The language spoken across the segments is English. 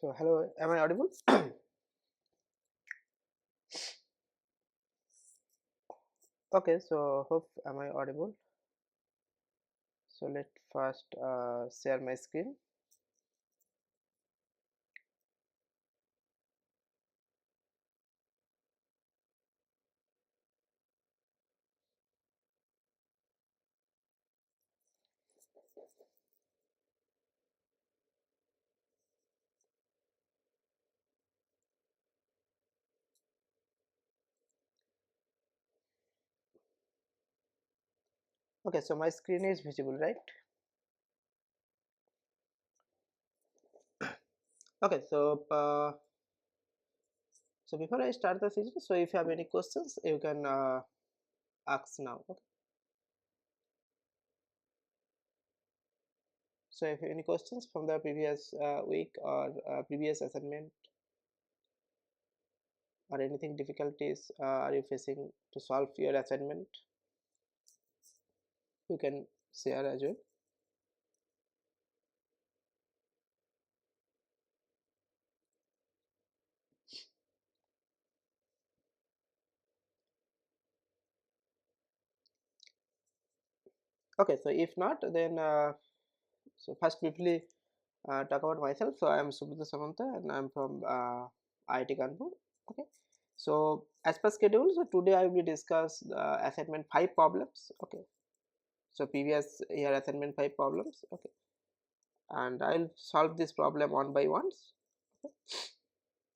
So hello, am I audible? Okay, so hope am I audible? So let first share my screen. Okay, so my screen is visible, right? Okay, so before I start the session, so if you have any questions, you can ask now. Okay. So if you have any questions from the previous week or previous assignment or anything difficulties are you facing to solve your assignment, you can share as well. Okay, so if not, then so first briefly talk about myself. So I am Subrata Samanta and I am from IIT Kanpur. Okay. So as per schedule, so today I will discuss assignment 5 problems. Okay. So previous year assignment 5 problems. Okay. And I will solve this problem one by one. Okay.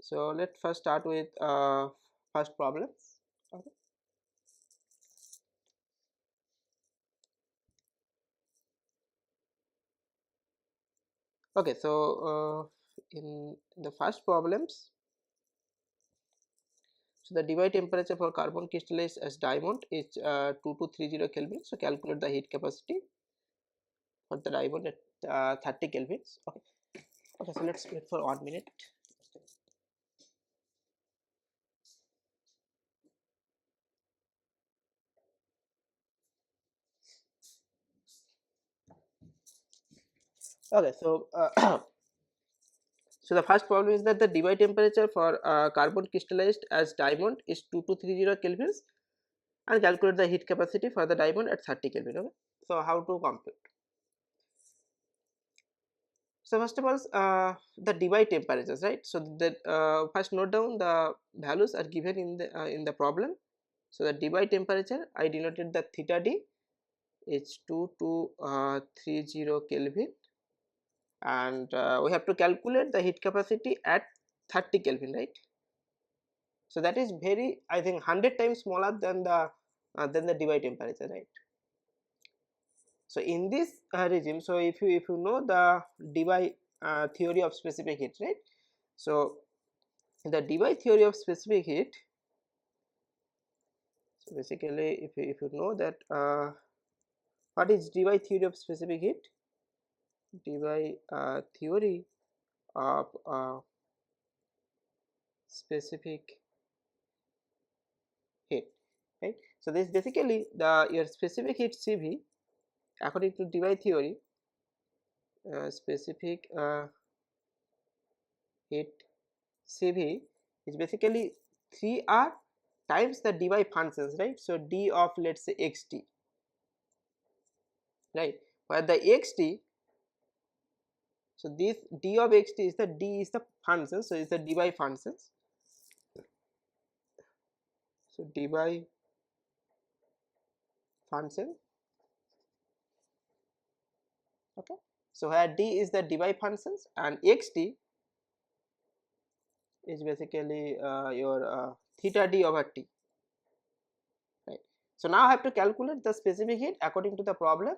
So let's first start with first problems. Okay. Okay. So in the first problems, so the divide temperature for carbon crystallized as diamond is 2230 Kelvin. So calculate the heat capacity for the diamond at 30 kelvins. Okay. Okay, so let's wait for 1 minute. Okay, so so the first problem is that the divide temperature for carbon crystallized as diamond is 2230 kelvins and calculate the heat capacity for the diamond at 30 kelvin. Okay, so how to compute? So first of all, the divide temperatures, right? So the first note down the values are given in the problem. So the divide temperature I denoted the theta d is 2230 Kelvin, and we have to calculate the heat capacity at 30 Kelvin, right? So that is very, I think, 100 times smaller than the divide temperature, right? So in this regime, so if you know the Debye theory of specific heat, right? So the Debye theory of specific heat, so basically if you know that what is Debye theory of specific heat? Debye theory of specific heat, right? So this basically the your specific heat CV according to Debye theory, specific heat CV is basically 3R times the Debye functions, right? So d of, let's say, xt, right, where the xt, so this d of xt is the function, so it's the Debye functions, so Debye function. Okay, so where d is the Debye functions and xt is basically your theta d over t, right? So now I have to calculate the specific heat according to the problem.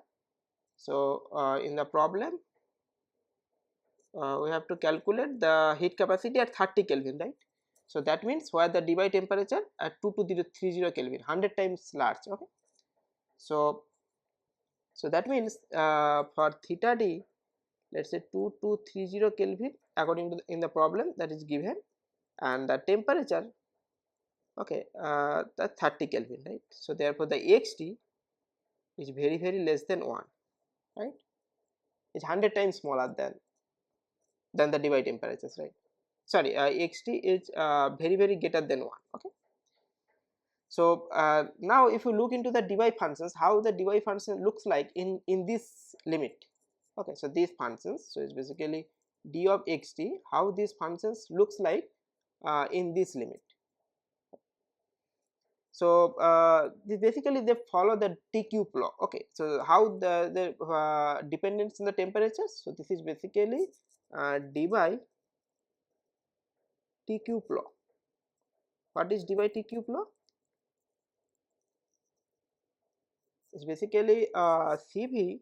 So in the problem we have to calculate the heat capacity at 30 Kelvin, right? So that means where the Debye temperature at 2230 Kelvin, 100 times large. Okay, so that means for theta d, let's say 2230 Kelvin according to in the problem that is given, and the temperature, okay, the 30 Kelvin, right? So therefore the xt is very, very less than 1, right? It's 100 times smaller than than the Debye temperatures, right? Sorry, xt is very greater than 1. Okay, so now if you look into the Debye functions, how the Debye function looks like in this limit. Okay, so these functions, so it's basically d of xt, how these functions looks like in this limit. So basically they follow the t cube law. Okay, so how the dependence on the temperatures, so this is basically d by t cube law. What is d by t cube law? It's basically cv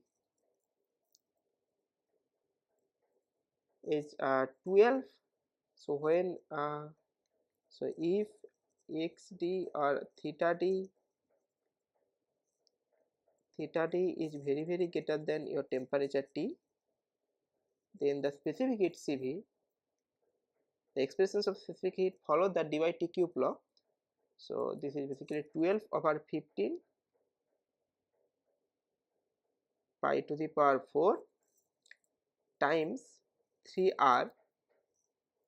is 12. So when so if xd or theta d is very greater than your temperature T, then the specific heat Cv, the expressions of specific heat follow the d by t cube law. So this is basically 12 over 15 pi to the power 4 times 3r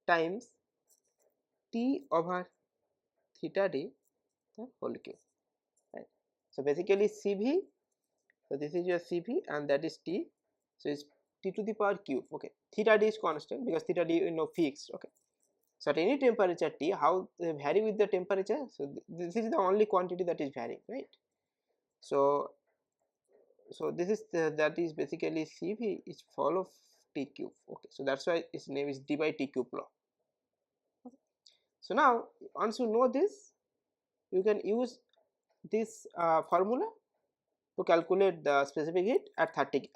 times T over theta d the whole cube, right? So basically Cv, so this is your Cv and that is T, so it's T to the power cube. Okay, theta d is constant because theta d fixed. Okay, so at any temperature T, how they vary with the temperature, so this is the only quantity that is varying, right? So this is that is basically Cv is follow T cube. Okay, so that's why its name is d by t cube law. Okay. So now once you know this, you can use this formula to calculate the specific heat at 30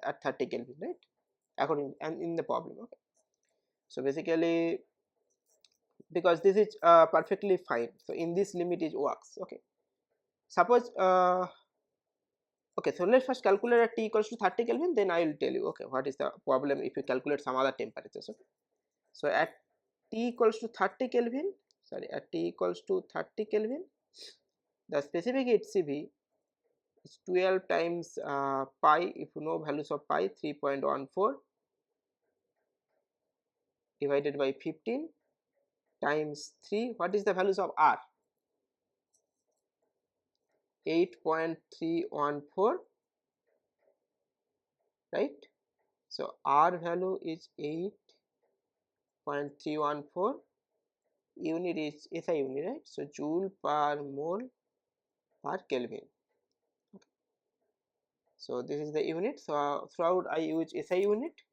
Kelvin, right? According and in the problem. Okay, so basically because this is perfectly fine, so in this limit it works. Okay, suppose okay, so let's first calculate at t equals to 30 Kelvin, then I will tell you okay what is the problem if you calculate some other temperatures. Okay, so at t equals to 30 Kelvin, sorry, at t equals to 30 Kelvin, the specific heat Cv is 12 times pi, if you know values of pi, 3.14 divided by 15 times 3. What is the values of R? 8.314, right? So R value is 8.314, unit is SI unit, right? So joule per mole per Kelvin. Okay. So this is the unit. So throughout I use SI unit,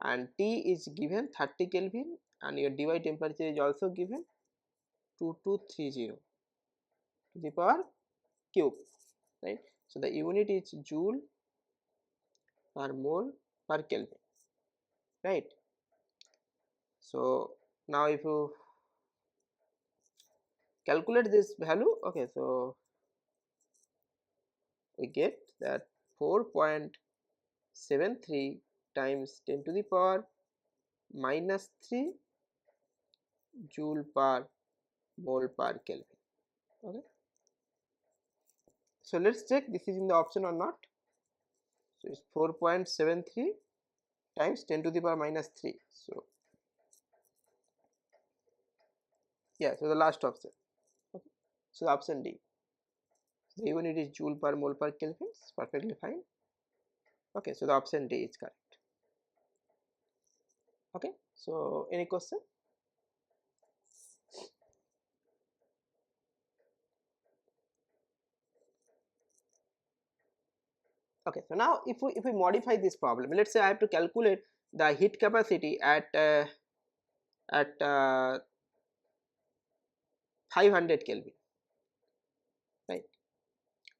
and T is given 30 Kelvin, and your Debye temperature is also given 2230 to the power cube, right? So the unit is joule per mole per Kelvin, right? So now if you calculate this value, okay, so we get that 4.73 times 10 to the power minus 3 joule per mole per Kelvin. Okay, so let's check this is in the option or not. So it's 4.73 times 10 to the power minus 3. So yeah, so the last option. Okay, so the option D. So the unit is joule per mole per Kelvin, it's perfectly fine. Okay, so the option D is correct. Okay, so any question? Okay, so now if we modify this problem, let's say I have to calculate the heat capacity at 500 Kelvin, right?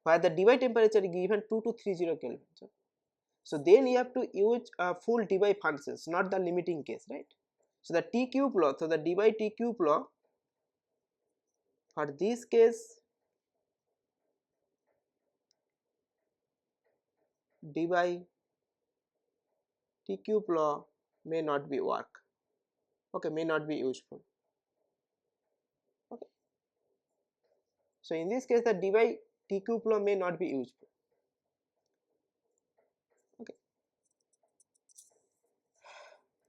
Where the Debye temperature is given 2230 Kelvin. So then you have to use full Debye functions, not the limiting case, right? So the T cube law, so the Debye T cube law for this case, Debye T cube law may not be work. Okay, may not be useful. Okay, so in this case the Debye T cube law may not be useful. Okay,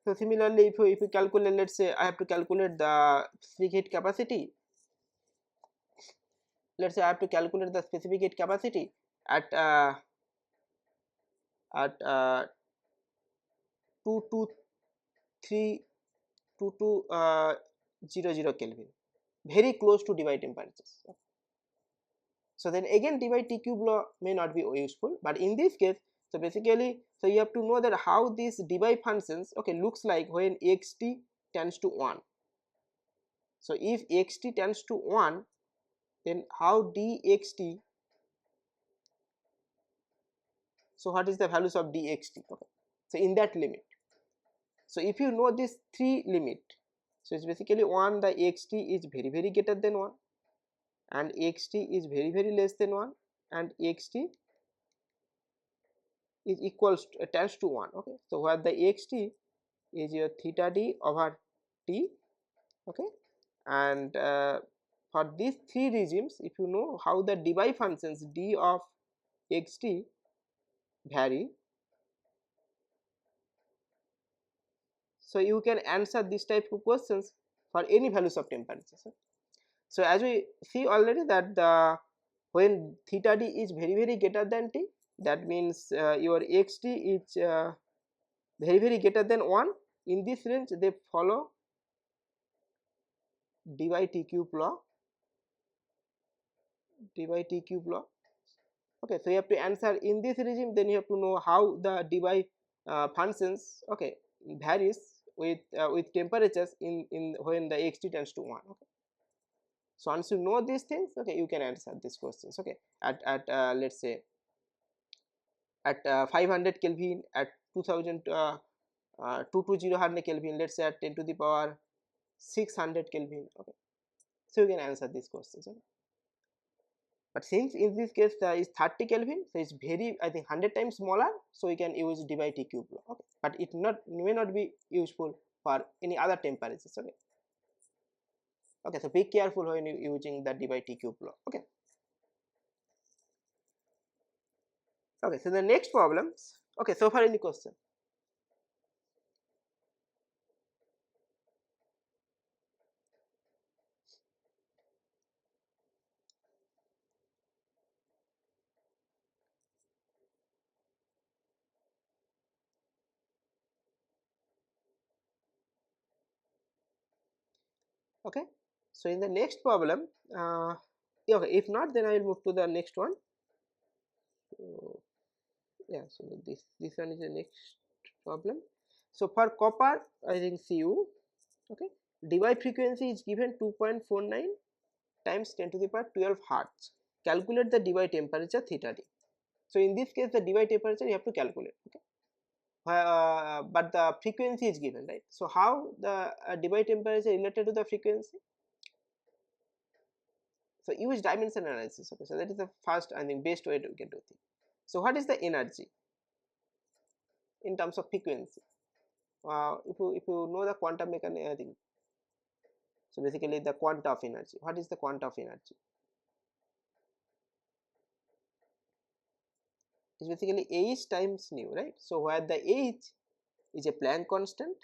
So similarly, if you calculate, let's say I have to calculate the specific heat capacity. Let's say I have to calculate the specific heat capacity at at 223 2200 Kelvin, very close to Debye temperatures. So then again Debye T cube law may not be useful, but in this case, so basically, so you have to know that how these Debye functions, okay, looks like when xt tends to 1. So if xt tends to 1, then how dxt, so what is the values of dxt? Okay, so in that limit, so if you know this 3 limit, so it's basically 1, the xt is very greater than 1, and xt is very less than 1, and xt is equals to, tends to 1. Okay, so where the xt is your theta d over t. Okay, and for these 3 regimes, if you know how the Debye functions d of xt vary, so you can answer this type of questions for any values of temperatures. So as we see already that the when theta d is very greater than t, that means your xt is very greater than 1. In this range they follow Debye T cube law. Debye T cube law. Okay, so you have to answer in this regime, then you have to know how the Debye functions, okay, varies with temperatures in when the xt tends to 1. Okay, so once you know these things, okay, you can answer these questions. Okay, at let's say at 500 Kelvin, at 2000 220 Kelvin, let's say at 10 to the power 600 Kelvin. Okay, so you can answer these questions. Okay? But since in this case is 30 Kelvin, so it's very, I think, 100 times smaller, so we can use Debye T cube law. Okay, but it may not be useful for any other temperatures. Okay, okay, so be careful when you using the Debye T cube law. Okay, okay, so the next problems. Okay, so far any question? Okay, so in the next problem, okay, if not, then I will move to the next one. So, yeah, so this one is the next problem. So for copper, I think Cu, okay, Debye frequency is given 2.49 times 10 to the power 12 hertz. Calculate the Debye temperature theta d. So in this case, the Debye temperature you have to calculate. Okay, but the frequency is given, right? So how the Debye temperature related to the frequency? So use dimension analysis. Okay, so that is the first, I think, best way to get to things. So what is the energy in terms of frequency? If you know the quantum mechanics, I think, so basically the quanta of energy. What is the quanta of energy? It's basically h times nu, right? So where the h is a Planck constant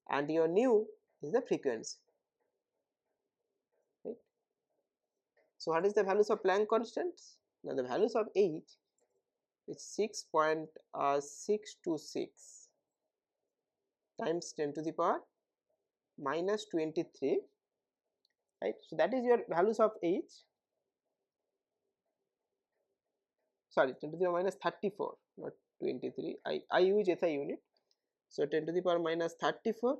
and your nu is the frequency, right? So what is the values of Planck constants? Now the values of h is 6.626 times 10 to the power minus 23, right? So that is your values of h. Sorry, 10 to the power minus 34, not 23. I use SI unit. So 10 to the power minus 34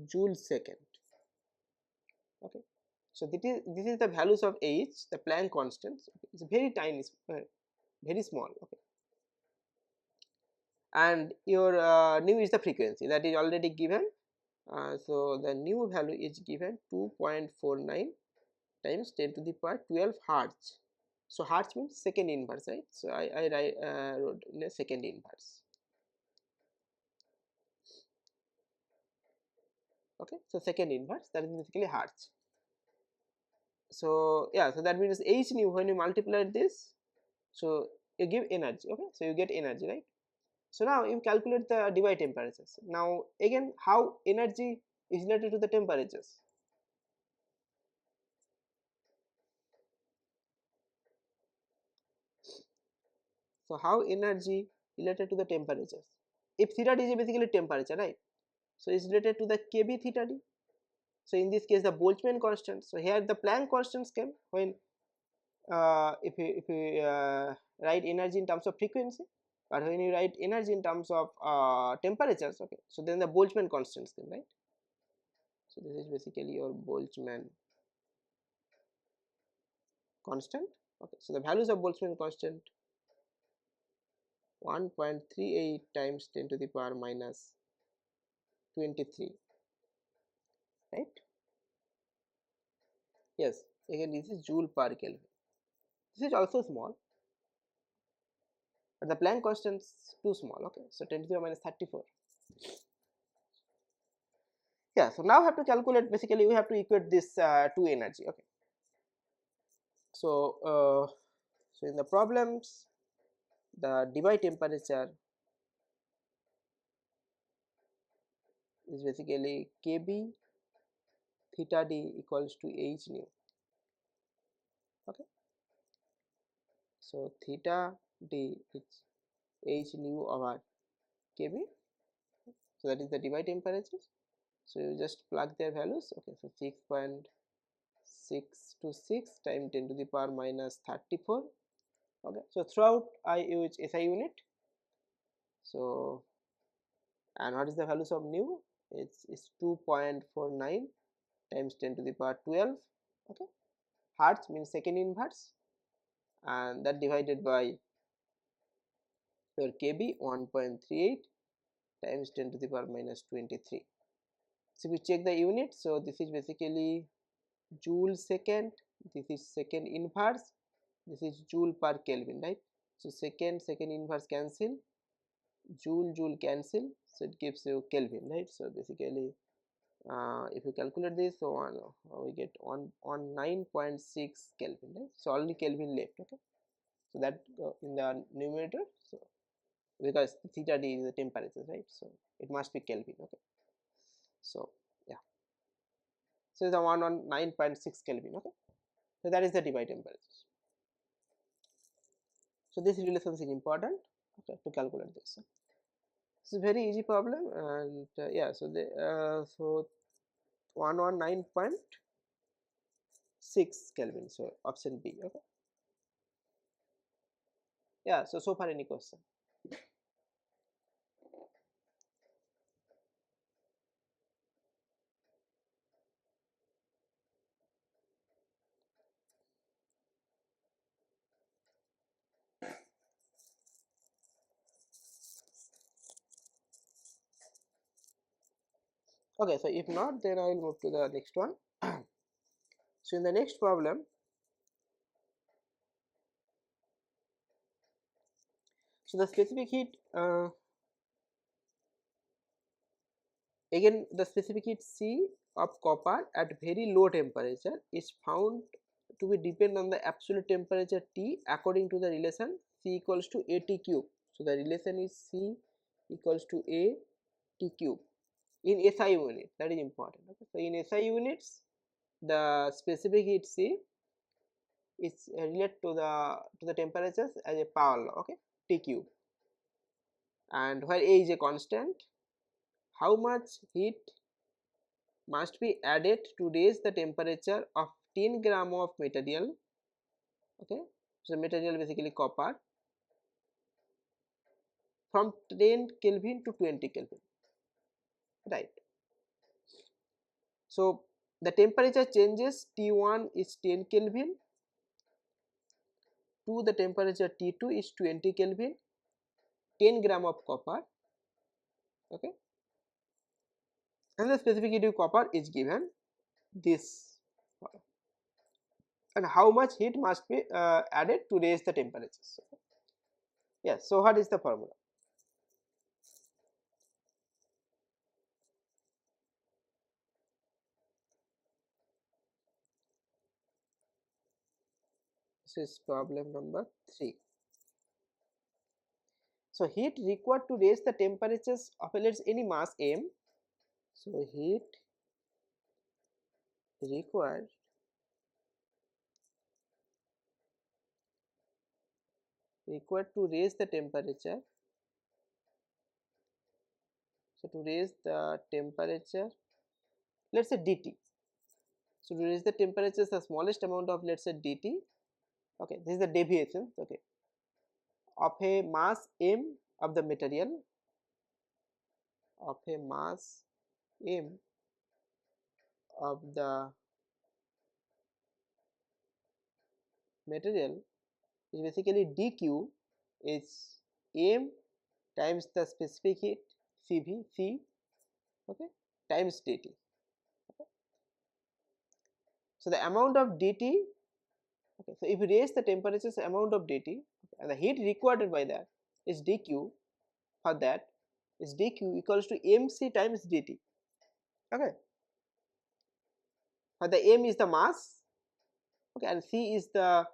joule second. Okay, so this is the values of h, the Planck constants. Okay. It's very tiny, very small. Okay, and your nu is the frequency that is already given. So the new value is given 2.49 times 10 to the power 12 hertz. So hertz means second inverse, right? So I wrote in a second inverse. Okay, so second inverse, that is basically hertz. So yeah, so that means h nu when you multiply this, so you give energy. Okay, so you get energy, right? So now you calculate the Debye temperatures. Now again, how energy is related to the temperatures? So how energy related to the temperatures? If theta d is basically temperature, right? So it's related to the kb theta d. So in this case, the Boltzmann constant. So here the Planck constants came when if you write energy in terms of frequency, but when you write energy in terms of temperatures, okay, so then the Boltzmann constants came, right? So this is basically your Boltzmann constant. Okay, so the values of Boltzmann constant 1.38 times 10 to the power minus 23, right? Yes, again this is joule per Kelvin. This is also small, but the Planck constant is too small. Okay, so 10 to the power minus 34. Yeah, so now have to calculate, basically we have to equate this to energy. Okay, so so in the problems, the Debye temperature is basically kb theta d equals to h nu. Okay, so theta d is h nu over kb, so that is the Debye temperature. So you just plug their values. Okay, so 6.626 times 10 to the power minus 34. Okay, so throughout I use SI unit. So and what is the values of nu? It's 2.49 times 10 to the power 12. Okay, hertz means second inverse, and that divided by your kb 1.38 times 10 to the power minus 23. So if we check the unit, so this is basically joule second, this is second inverse, this is joule per Kelvin, right? So second inverse cancel, joule cancel, so it gives you Kelvin, right? So basically if you calculate this, so we get on 9.6 Kelvin, right? So only Kelvin left. Okay, so that in the numerator, so because theta d is the temperature, right? So it must be Kelvin. Okay, so yeah, so the one on 9.6 Kelvin. Okay, so that is the Debye temperature. So this relation is important, okay, to calculate this. It's a very easy problem, and yeah, so the so 119.6 Kelvin, so option B. Okay, yeah, so far any question? Okay, so if not, then I will move to the next one. So in the next problem, so the specific heat again, the specific heat C of copper at very low temperature is found to be depend on the absolute temperature T according to the relation C equals to AT cube. So the relation is C equals to AT cube in SI unit. That is important. Okay. So in SI units, the specific heat C is related to the temperatures as a power law. Okay, T cube, and where A is a constant, how much heat must be added to raise the temperature of 10 gram of material. Okay, so material basically copper, from 10 Kelvin to 20 Kelvin, right? So the temperature changes, T1 is 10 Kelvin to the temperature T2 is 20 Kelvin, 10 gram of copper. Okay, and the specific heat of copper is given this, and how much heat must be added to raise the temperatures. Yes, so what is the formula? This is problem number 3. So heat required to raise the temperatures of let's any mass m. So heat required to raise the temperature. So to raise the temperature, let's say dt. So to raise the temperature is the smallest amount of let's say dt. Okay, this is the deviation. Okay, of a mass m of the material, of a mass m of the material is basically dq is m times the specific heat Cv C, okay, times dt. Okay. So the amount of dt, okay, so if you raise the temperature, the amount of dt, okay, and the heat required by that is dq, for that is dq equals to mc times dt. Okay, for the m is the mass, okay, and c is the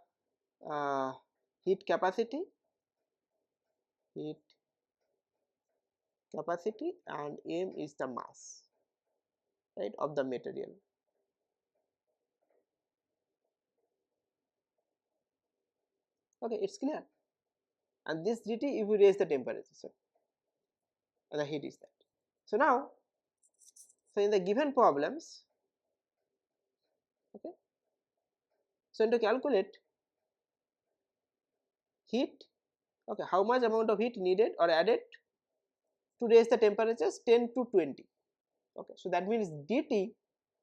heat capacity, and m is the mass, right, of the material. Okay, it's clear. And this dt if you raise the temperature, so and the heat is that. So now, so in the given problems, okay, so to calculate heat, okay, how much amount of heat needed or added to raise the temperatures 10 to 20. Okay, so that means dt,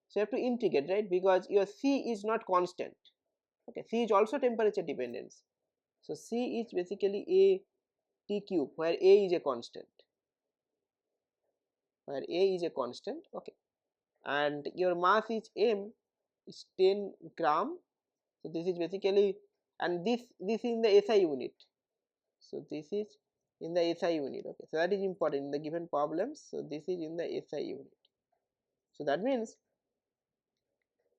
so you have to integrate, right, because your c is not constant. Okay, c is also temperature dependence, so c is basically a t cube where a is a constant, okay, and your mass is m is 10 gram. So this is basically, and this is in the SI unit, so this is in the SI unit. Okay, so that is important in the given problems. So this is in the SI unit, so that means,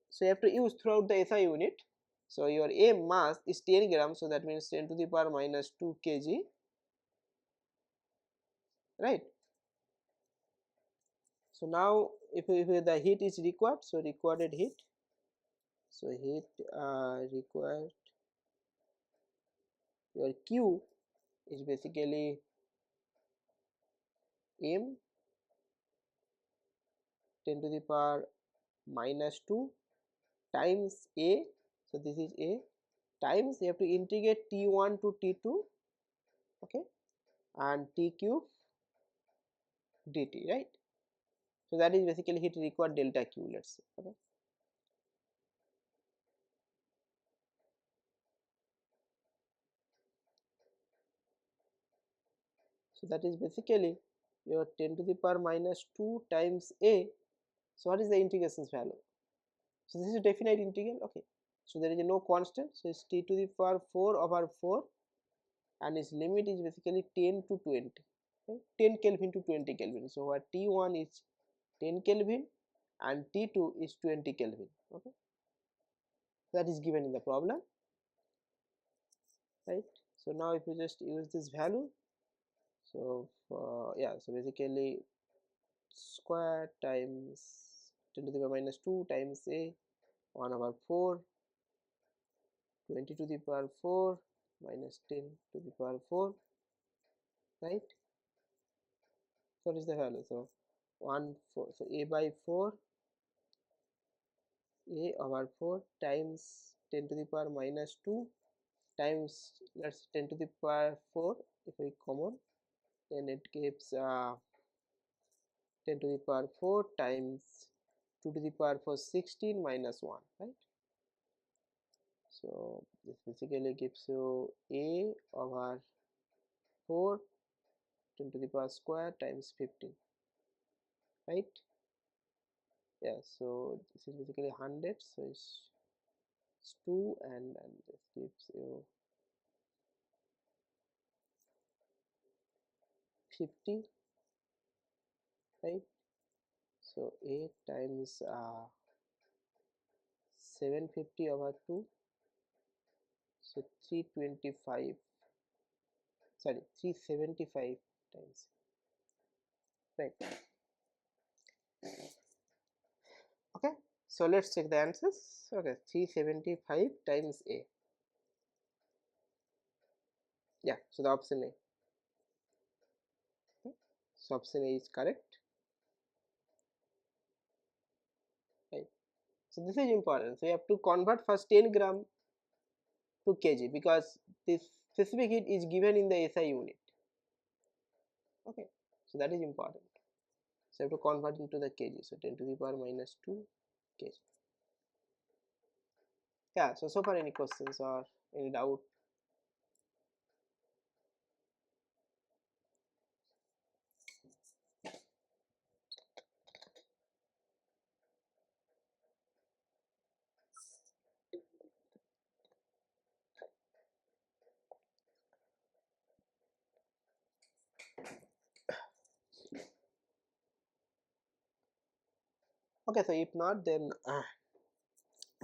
so you have to use throughout the SI unit. So your m mass is 10 grams, so that means 10 to the power minus 2 kg, right. So now if the heat is required, so required heat, so heat required, your q is basically m 10 to the power minus 2 times a, so this is a, times you have to integrate t1 to t2, okay, and t cube dt, right. So that is basically heat required delta q, let's say. Okay, so that is basically your 10 to the power minus 2 times a. So what is the integration's value? So this is a definite integral. Okay, so there is no constant, so it's t to the power 4 over 4, and its limit is basically 10 to 20, okay? 10 Kelvin to 20 Kelvin. So what T1 is 10 Kelvin and T2 is 20 Kelvin. Okay, that is given in the problem, right. So now if you just use this value, so yeah, so basically square times 10 to the power minus 2 times a 1 over 4, 20 to the power 4 minus 10 to the power 4, right. What is the value? So 1 4, so a by 4, a over 4 times 10 to the power minus 2 times, let's 10 to the power 4, if we common, then it gives 10 to the power 4 times 2 to the power 4 16 minus 1, right. So this basically gives you a over 4 10 to the power square times 15, right. Yeah, so this is basically 100, so it's 2, and this gives you 50, right. So 8 times 750 over 2, so 325 sorry 375 times, right? Okay, so let's check the answers. Okay, 375 times A. Yeah, so the option A. Okay. So option A is correct, right? So this is important. So you have to convert first 10 gram to kg because this specific heat is given in the SI unit. Okay, so that is important. So you have to convert into the kg. So 10 to the power minus 2 kg. Yeah, so far any questions or any doubt? Okay, so if not, then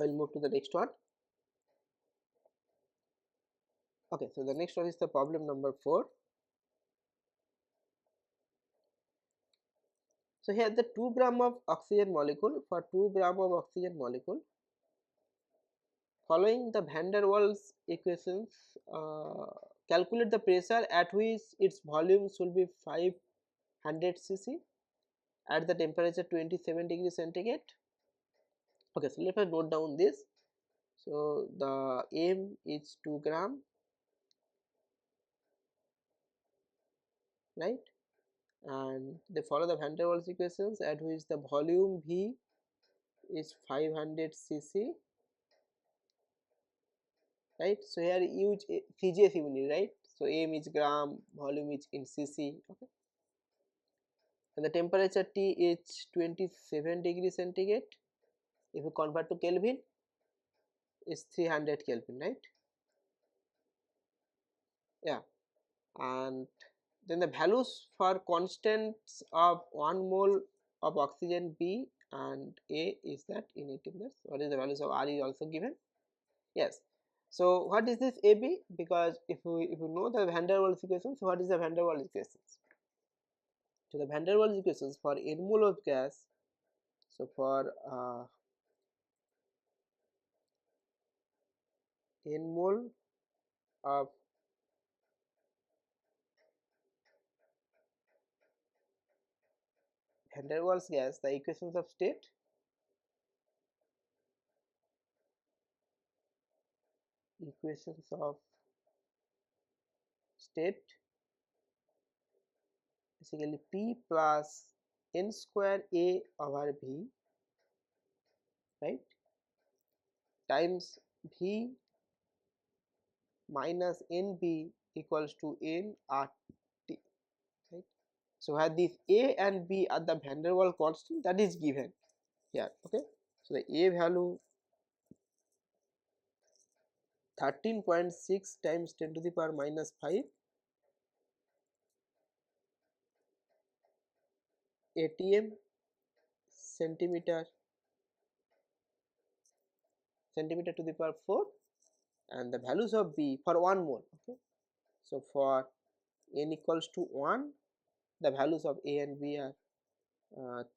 I'll move to the next one. Okay, so the next one is the problem number 4. So here the 2 gram of oxygen molecule, for 2 gram of oxygen molecule, following the van der Waals equations, calculate the pressure at which its volume should be 500 cc at the temperature 27 degrees centigrade. Okay, so let us note down this. So the M is 2 gram, right? And they follow the van der Waals equations at which the volume V is 500 cc, right? So here use CGS unit, right? So M is gram, volume is in cc. Okay, and the temperature T is 27 degrees centigrade. If you convert to Kelvin, is 300 Kelvin, right? Yeah, and then the values for constants of 1 mole of oxygen B and A is that in 18 minutes. What is the values of R is also given. Yes. So what is this AB? Because if you know the van der Waals equations, so what is the van der Waals equations? So the van der Waals equations for n mole of gas. So for n mole of van der Waals gas, the equations of state basically P plus n square A over V, right, times V minus NB equals to nRT, right. So where these A and B are the van der Waals constant, that is given here. Okay, so the A value 13.6 times 10 to the power minus 5 atm centimeter to the power 4, and the values of B for 1 mole. Okay, so for n equals to 1, the values of A and B are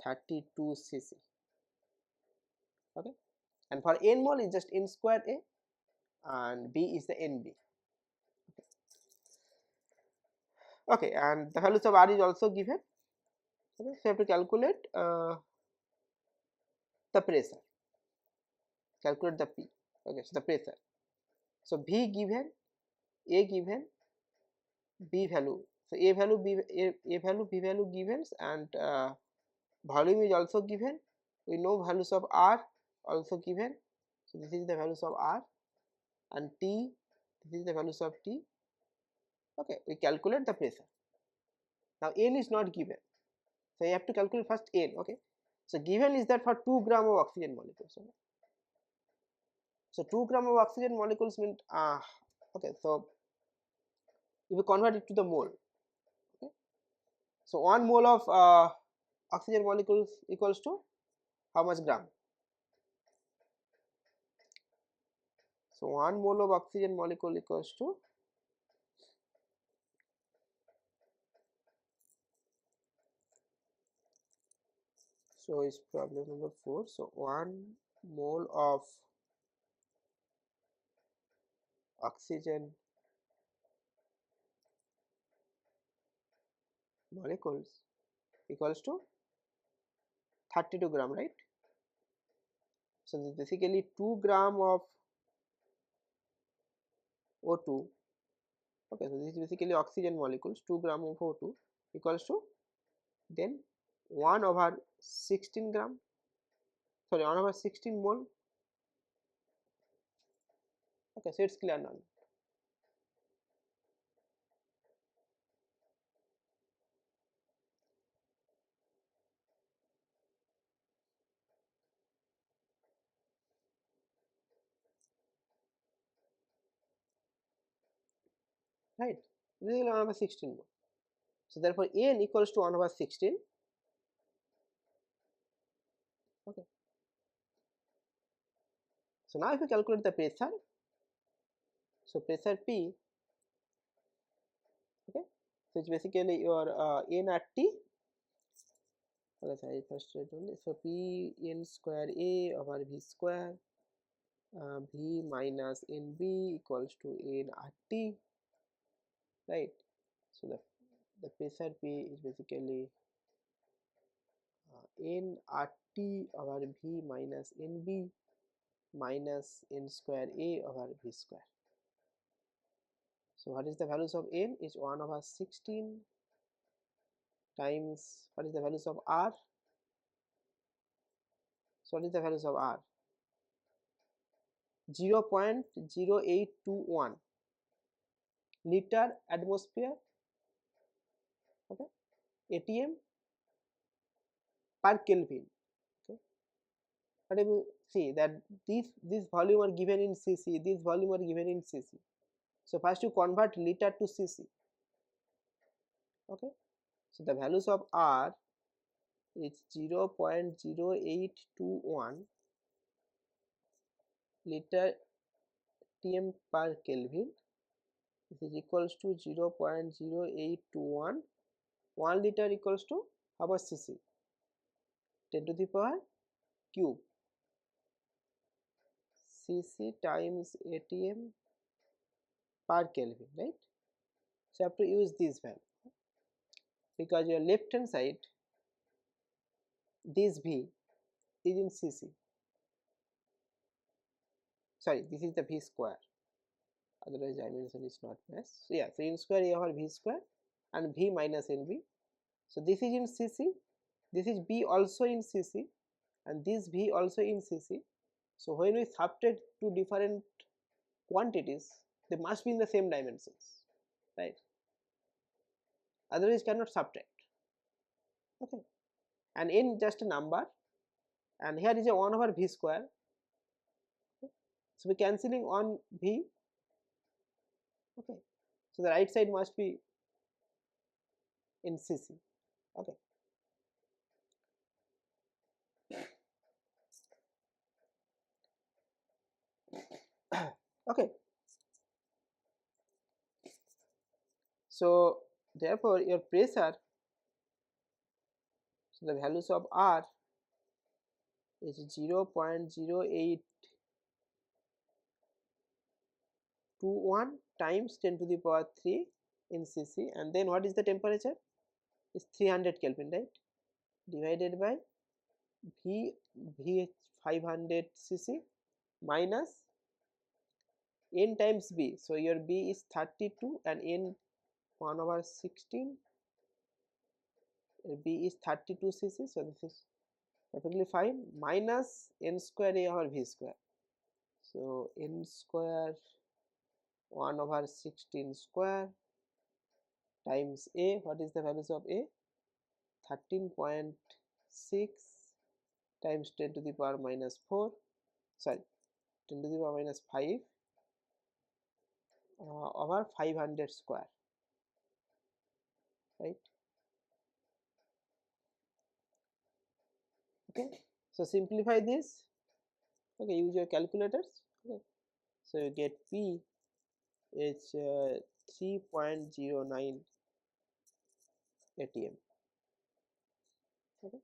32 cc. Okay, and for n mole is just n square A and B is the NB. Okay, and the values of R is also given. Okay, so you have to calculate the pressure, calculate the P. Okay, so the pressure. So V given, A given, B value. So A value, A value, B value given, and volume is also given. We know values of R also given. So this is the values of R, and T, this is the values of T. Okay, we calculate the pressure. Now N is not given, so you have to calculate first N. Okay, so given is that for 2 gram of oxygen molecules. Okay? So 2 gram of oxygen molecules mean okay, so if you convert it to the mole, okay, so 1 mole of oxygen molecules equals to how much gram? So 1 mole of oxygen molecule equals to So is problem number 4. So 1 mole of oxygen molecules equals to 32 gram, right? So this is basically 2 gram of O2. Okay, so this is basically oxygen molecules, 2 gram of O2 equals to then 1 over 16 gram, sorry, 1 over 16 mole. Okay, so it's clear now, right? This is 1 over 16 mole. So therefore N equals to 1 over 16. Okay. So now if you calculate the pressure, so pressure P, okay, so it's basically your N at T. Okay, sorry, first only. So P N square A over V square V minus NB equals to N at T, right? So the pressure P is basically N at T over V minus NB minus N square A over V square. So what is the values of N is 1 over 16 times what is the values of R. So what is the values of R? 0.0821 liter atmosphere, okay, ATM per Kelvin. Okay, but if you see that this volume are given in cc, this volume are given in cc. So first you convert liter to cc. Okay, so the values of R is 0.0821 liter TM per Kelvin. This is equals to 0.0821. 1 liter equals to how much cc? 10 to the power cube. Cc times ATM per Kelvin, right? So you have to use this value because your left hand side, this V is in cc. Sorry, this is the V square. Otherwise, dimension is not matched. So yeah, so N square A over V square and V minus NB. So this is in cc. This is B also in cc, and this V also in cc. So when we subtract two different quantities, they must be in the same dimensions, right? Otherwise cannot subtract. Okay, and N just a number, and here is a 1 over V square. Okay. So we cancelling on V. Okay, so the right side must be in cc. Okay. Okay, so therefore your pressure, so the values of R is 0.0821 times 10 to the power 3 in cc, and then what is the temperature? Is 300 Kelvin, right? Divided by V 500 cc minus N times B. So your B is 32 and N 1 over 16. B is 32 cc. So this is perfectly fine. Minus N square A over V square. So N square 1 over 16 square times A. What is the values of A? 13.6 times 10 to the power minus 4. Sorry, 10 to the power minus 5 over 500 square, right? Okay, so simplify this. Okay, use your calculators. Okay, so you get P is 3.09 ATM. Okay,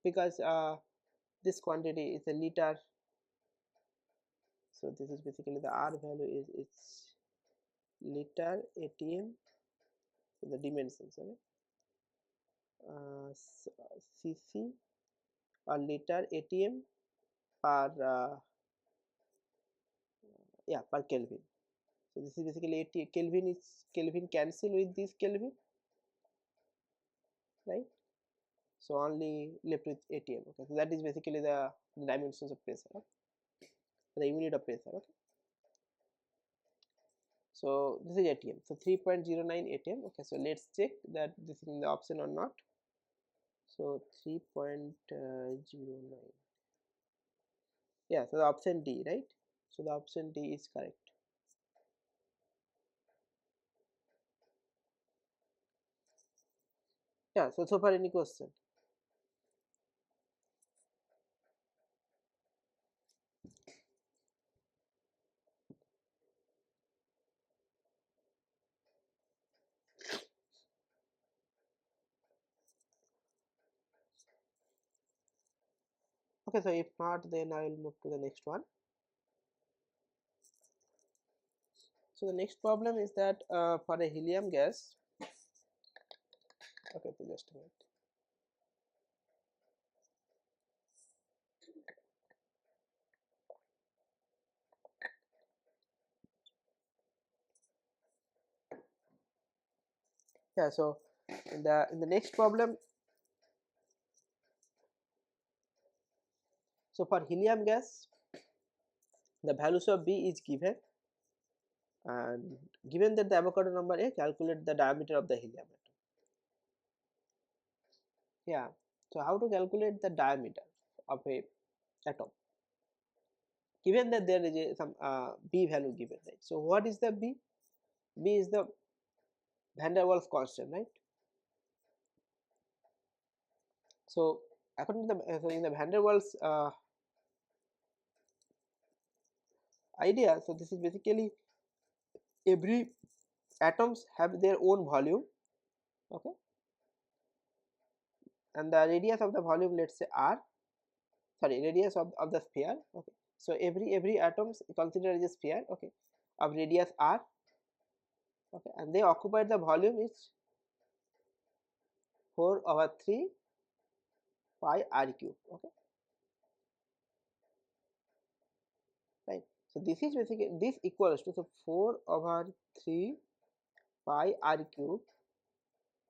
because this quantity is a liter, so this is basically the R value is it's liter ATM, so the dimensions, okay, cc or liter ATM per yeah, per Kelvin. So this is basically 80 Kelvin, is Kelvin cancel with this Kelvin, right? So only left with ATM. Okay, so that is basically the dimensions of pressure, okay? The unit of pressure. Okay, so this is ATM. So 3.09 ATM. Okay, so let's check that this is in the option or not. So 3.09. Yeah, so the option D, right? So the option D is correct. Yeah, so far any question? Okay, so if not, then I will move to the next one. So the next problem is that for a helium gas, okay, so just a minute. Yeah, so in the next problem, so for helium gas, the values of B is given, and given that the Avogadro number A, calculate the diameter of the helium atom. Yeah, so how to calculate the diameter of a atom? Given that there is some B value given, right? So what is the B? B is the van der Waals constant, right? So according to the so in the van der Waals idea, so this is basically every atoms have their own volume, okay, and the radius of the volume, let's say R, sorry, radius of the sphere, okay. So every atoms considered as a sphere, okay, of radius R, okay, and they occupy the volume is 4/3 pi r cube, okay, right. So this is basically, this equals to, so 4/3 pi r cube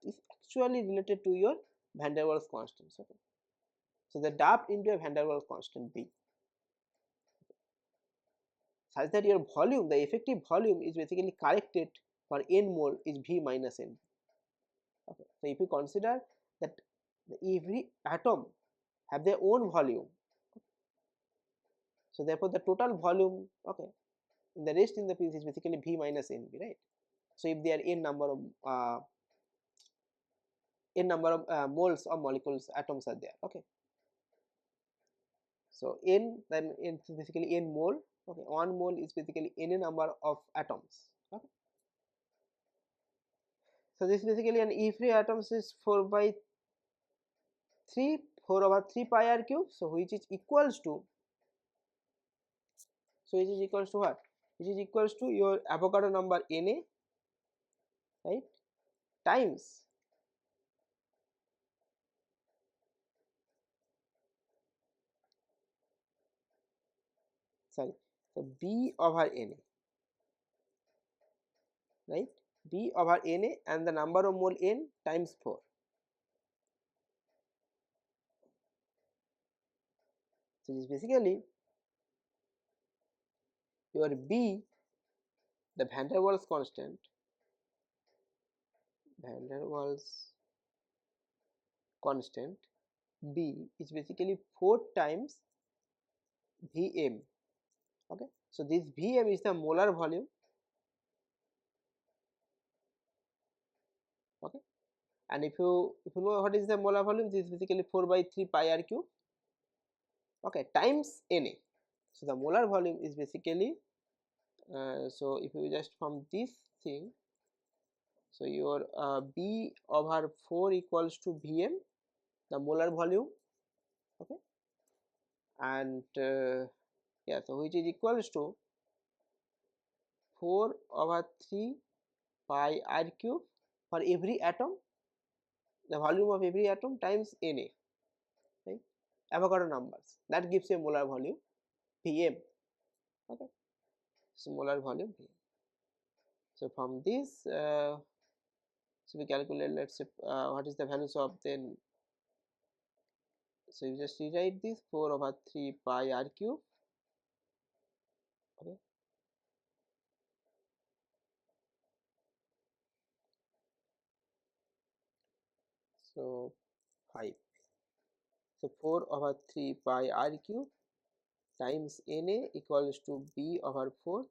is actually related to your van der Waals constants, okay. So they dumped into a van der Waals constant B, such that your volume, the effective volume, is basically corrected for n mole is V minus n. Okay. So if you consider that every atom have their own volume, so therefore the total volume, okay, the rest in the piece is basically V minus nb, right? So if there are n number of moles of molecules, atoms are there, okay. So n, then n is basically n mole, okay. 1 mole is basically n number of atoms, okay. So this is basically an every atoms is 4/3 pi r cube, so which is equals to, so which is equals to what? Which is equals to your Avogadro number Na, right, times sorry, so B over Na, right, B over Na, and the number of mole n times 4. So this is basically your B, the van der Waals constant, van der Waals constant B is basically 4 times Vm, okay. So this Vm is the molar volume, okay, and if you know what is the molar volume, this is basically 4/3 pi r cube, okay, times Na. So the molar volume is basically so if you just from this thing, so your B over 4 equals to Vm, the molar volume, okay, and yeah, so which is equals to 4 over 3 pi r cube for every atom, the volume of every atom times Na, right, Avogadro numbers, that gives a molar volume Vm, okay, so molar volume Vm. So from this, so we calculate, let's say what is the values of then, so you just rewrite this 4 over 3 pi r cube, okay, so 5, so 4 over 3 pi r cube times Na equals to B over 4,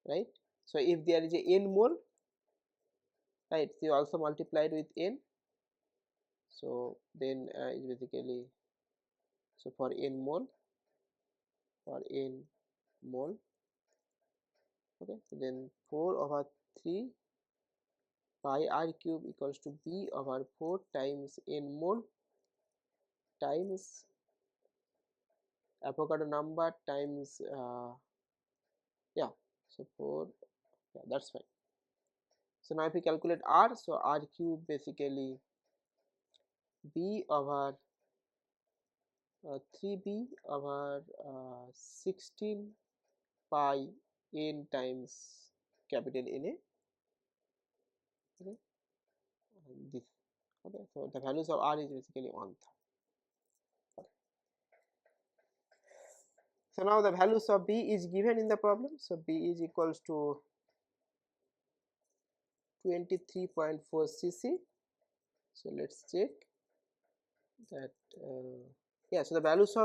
right. So if there is a n mole, right, so you also multiplied with n, so then is basically, so for n mole, okay, so then 4 over 3 pi r cube equals to B over 4 times n mole times Avogadro number times yeah, so 4, yeah, that's fine. So now if we calculate r, so r cube basically B over 3b over 16 pi n times capital Na, okay, and this, okay, so the values of r is basically 1/3. Okay. So now the values of B is given in the problem, so B is equals to 23.4 cc, so let's check that, yeah, so the values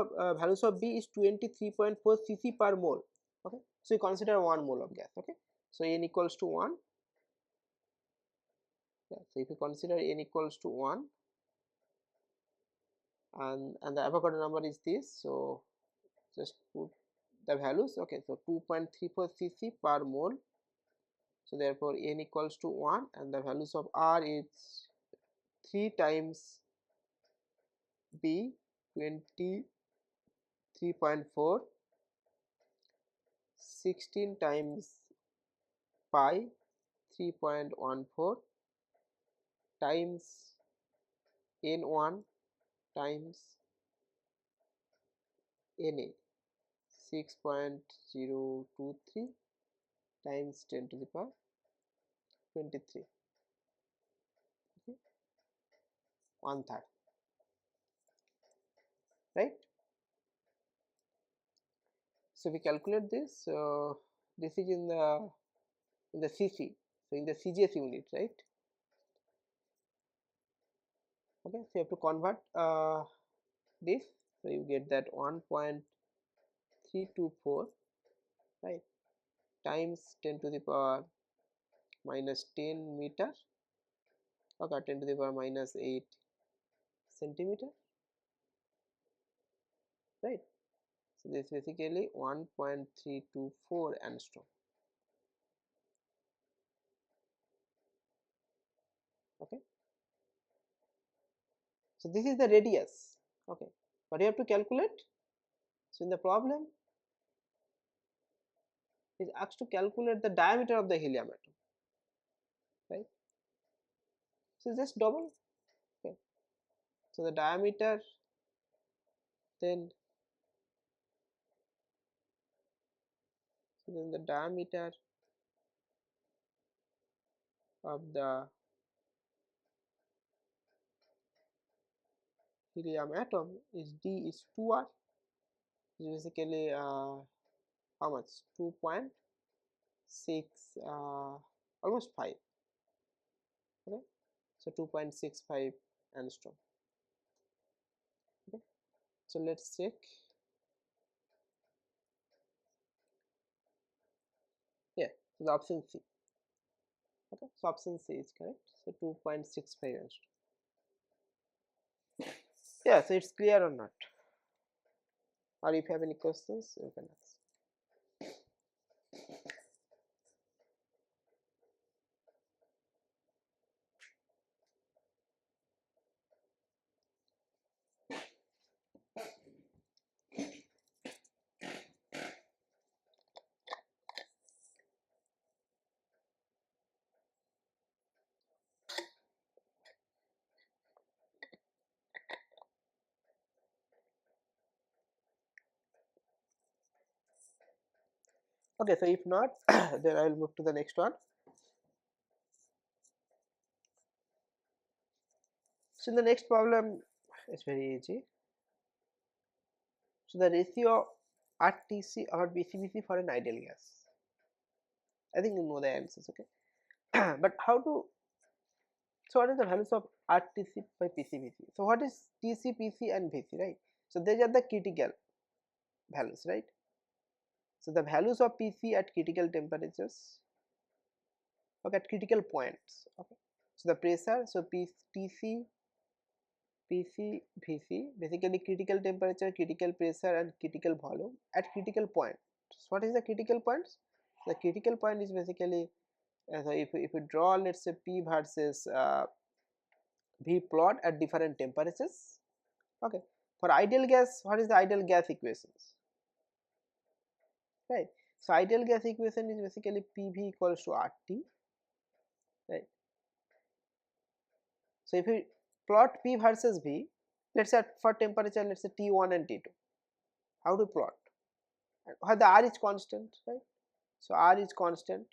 of B is 23.4 cc per mole, okay, so you consider 1 mole of gas, okay, so n equals to 1, yeah, so if you consider n equals to 1, and the Avogadro number is this, so just put the values, okay, so 2.34 cc per mole, so therefore n equals to 1, and the values of R is 3 times B, 23.4, 16 times pi, 3.14 times n1 times Na, 6.023 times 10 to the power 23, okay, 1/3, right. So we calculate this, so this is in the cc, so in the cgs unit, right, okay, so you have to convert this, so you get that 1.324, right, times 10 to the power minus 10 meter, okay, 10 to the power minus 8 centimeter, right, so this is basically 1.324 angstrom, okay, so this is the radius, okay, but you have to calculate, so in the problem is asked to calculate the diameter of the helium atom, right, so just double, okay, so the diameter, then the diameter of the helium atom is D is 2R, is basically how much, 2.6, almost 5, okay, so 2.65 angstrom, okay, so let's check, yeah, so the option C, okay, so option C is correct, so 2.65 angstrom, yeah, so it's clear or not, or if you have any questions you can ask. Okay, so if not then I will move to the next one. So in the next problem is very easy. So the ratio RTC or BCBC for an ideal gas. I think you know the answers, okay. But how to, so what is the values of RTC by PCBC? So what is TC, PC and VC, right? So these are the critical values, right? So the values of PC at critical temperatures, okay, at critical points, okay. So the pressure, so TC, PC, VC, basically critical temperature, critical pressure and critical volume at critical point. So what is the critical points? The critical point is basically, so if we draw, let's say P versus V plot at different temperatures, okay. For ideal gas, what is the ideal gas equations, right? So ideal gas equation is basically PV equals to RT, right? So if we plot P versus V, let's say for temperature, let's say T1 and T2, how to plot? Where the R is constant, right? So R is constant,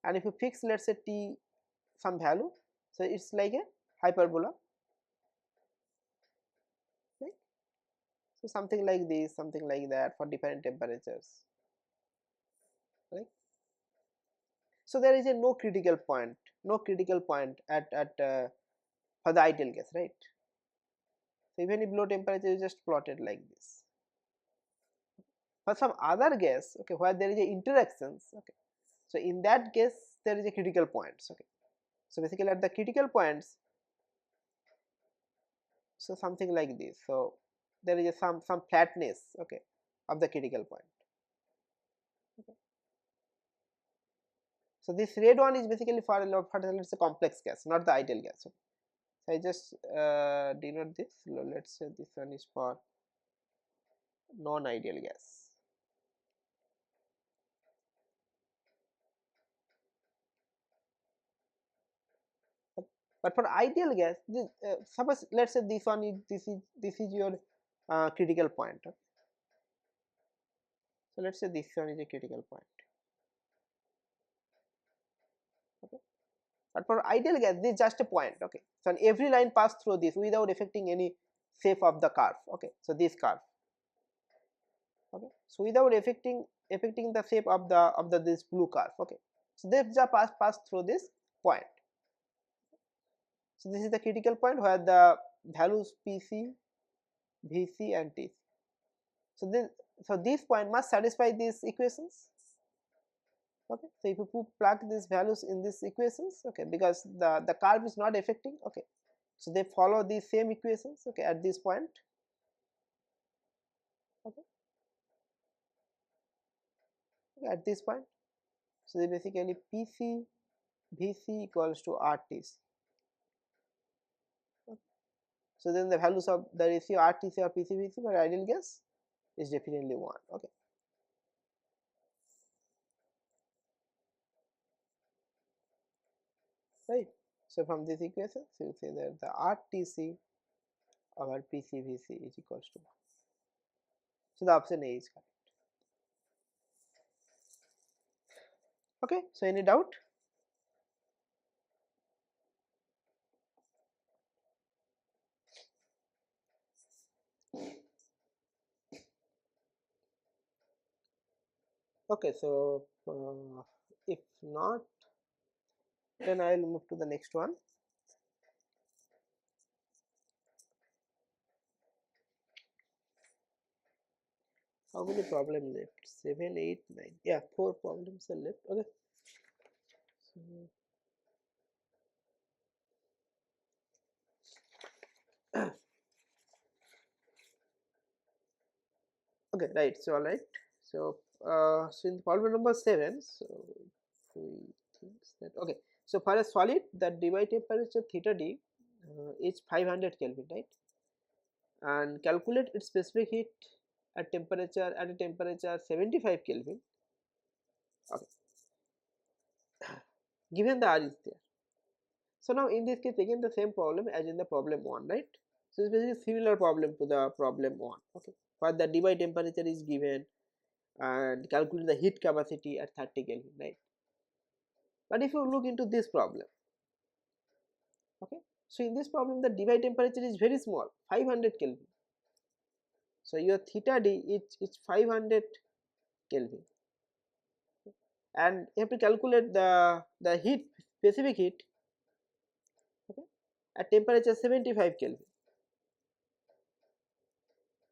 and if you fix, let's say T some value, so it's like a hyperbola, right? So something like this, something like that for different temperatures, right? So there is a no critical point, at for the ideal gas, right? So even if low temperature is just plotted like this. For some other gas, okay, where there is a interactions, okay, so in that case there is a critical points, okay. So basically at the critical points, so something like this, so there is a some flatness, okay, of the critical point, okay. So this red one is basically for let's say complex gas, not the ideal gas, okay. So I just denote this, let's say this one is for non-ideal gas. But for ideal gas, this, suppose let's say this one is this is your critical point, okay. So let's say this one is a critical point, okay. But for ideal gas, this is just a point, okay. So every line pass through this without affecting any shape of the curve, okay. So this curve, okay, so without affecting the shape of the this blue curve, okay. So they just pass through this point. So this is the critical point where the values PC, VC and TC. So this point must satisfy these equations, okay. So if you plug these values in these equations, okay, because the curve is not affecting, okay, so they follow these same equations, okay, at this point, okay, at this point. So they basically PC, VC equals to RTC, okay. So then the values of the ratio RTC or PCVC for ideal gas is definitely 1, okay. Right. So from this equation, so you say that the RTC over PCVC is equals to 1. So the option A is correct. Okay. So any doubt? Okay. So if not, then I will move to the next one. How many problems left? 7, 8, 9. Yeah, 4 problems are left. Okay. So, okay, right. So all right. So so in problem number 7, so we think that, okay. So for a solid, the Debye temperature theta d is 500 Kelvin, right? And calculate its specific heat at a temperature 75 Kelvin. Okay. Given the R is there. So now in this case again the same problem as in the problem 1, right? So it's basically similar problem to the problem 1, okay. For the Debye temperature is given, and calculate the heat capacity at 30 Kelvin, right? But if you look into this problem, okay, so in this problem the device temperature is very small, 500 Kelvin. So your theta d is 500 Kelvin, and you have to calculate the heat, specific heat, okay, at temperature 75 Kelvin,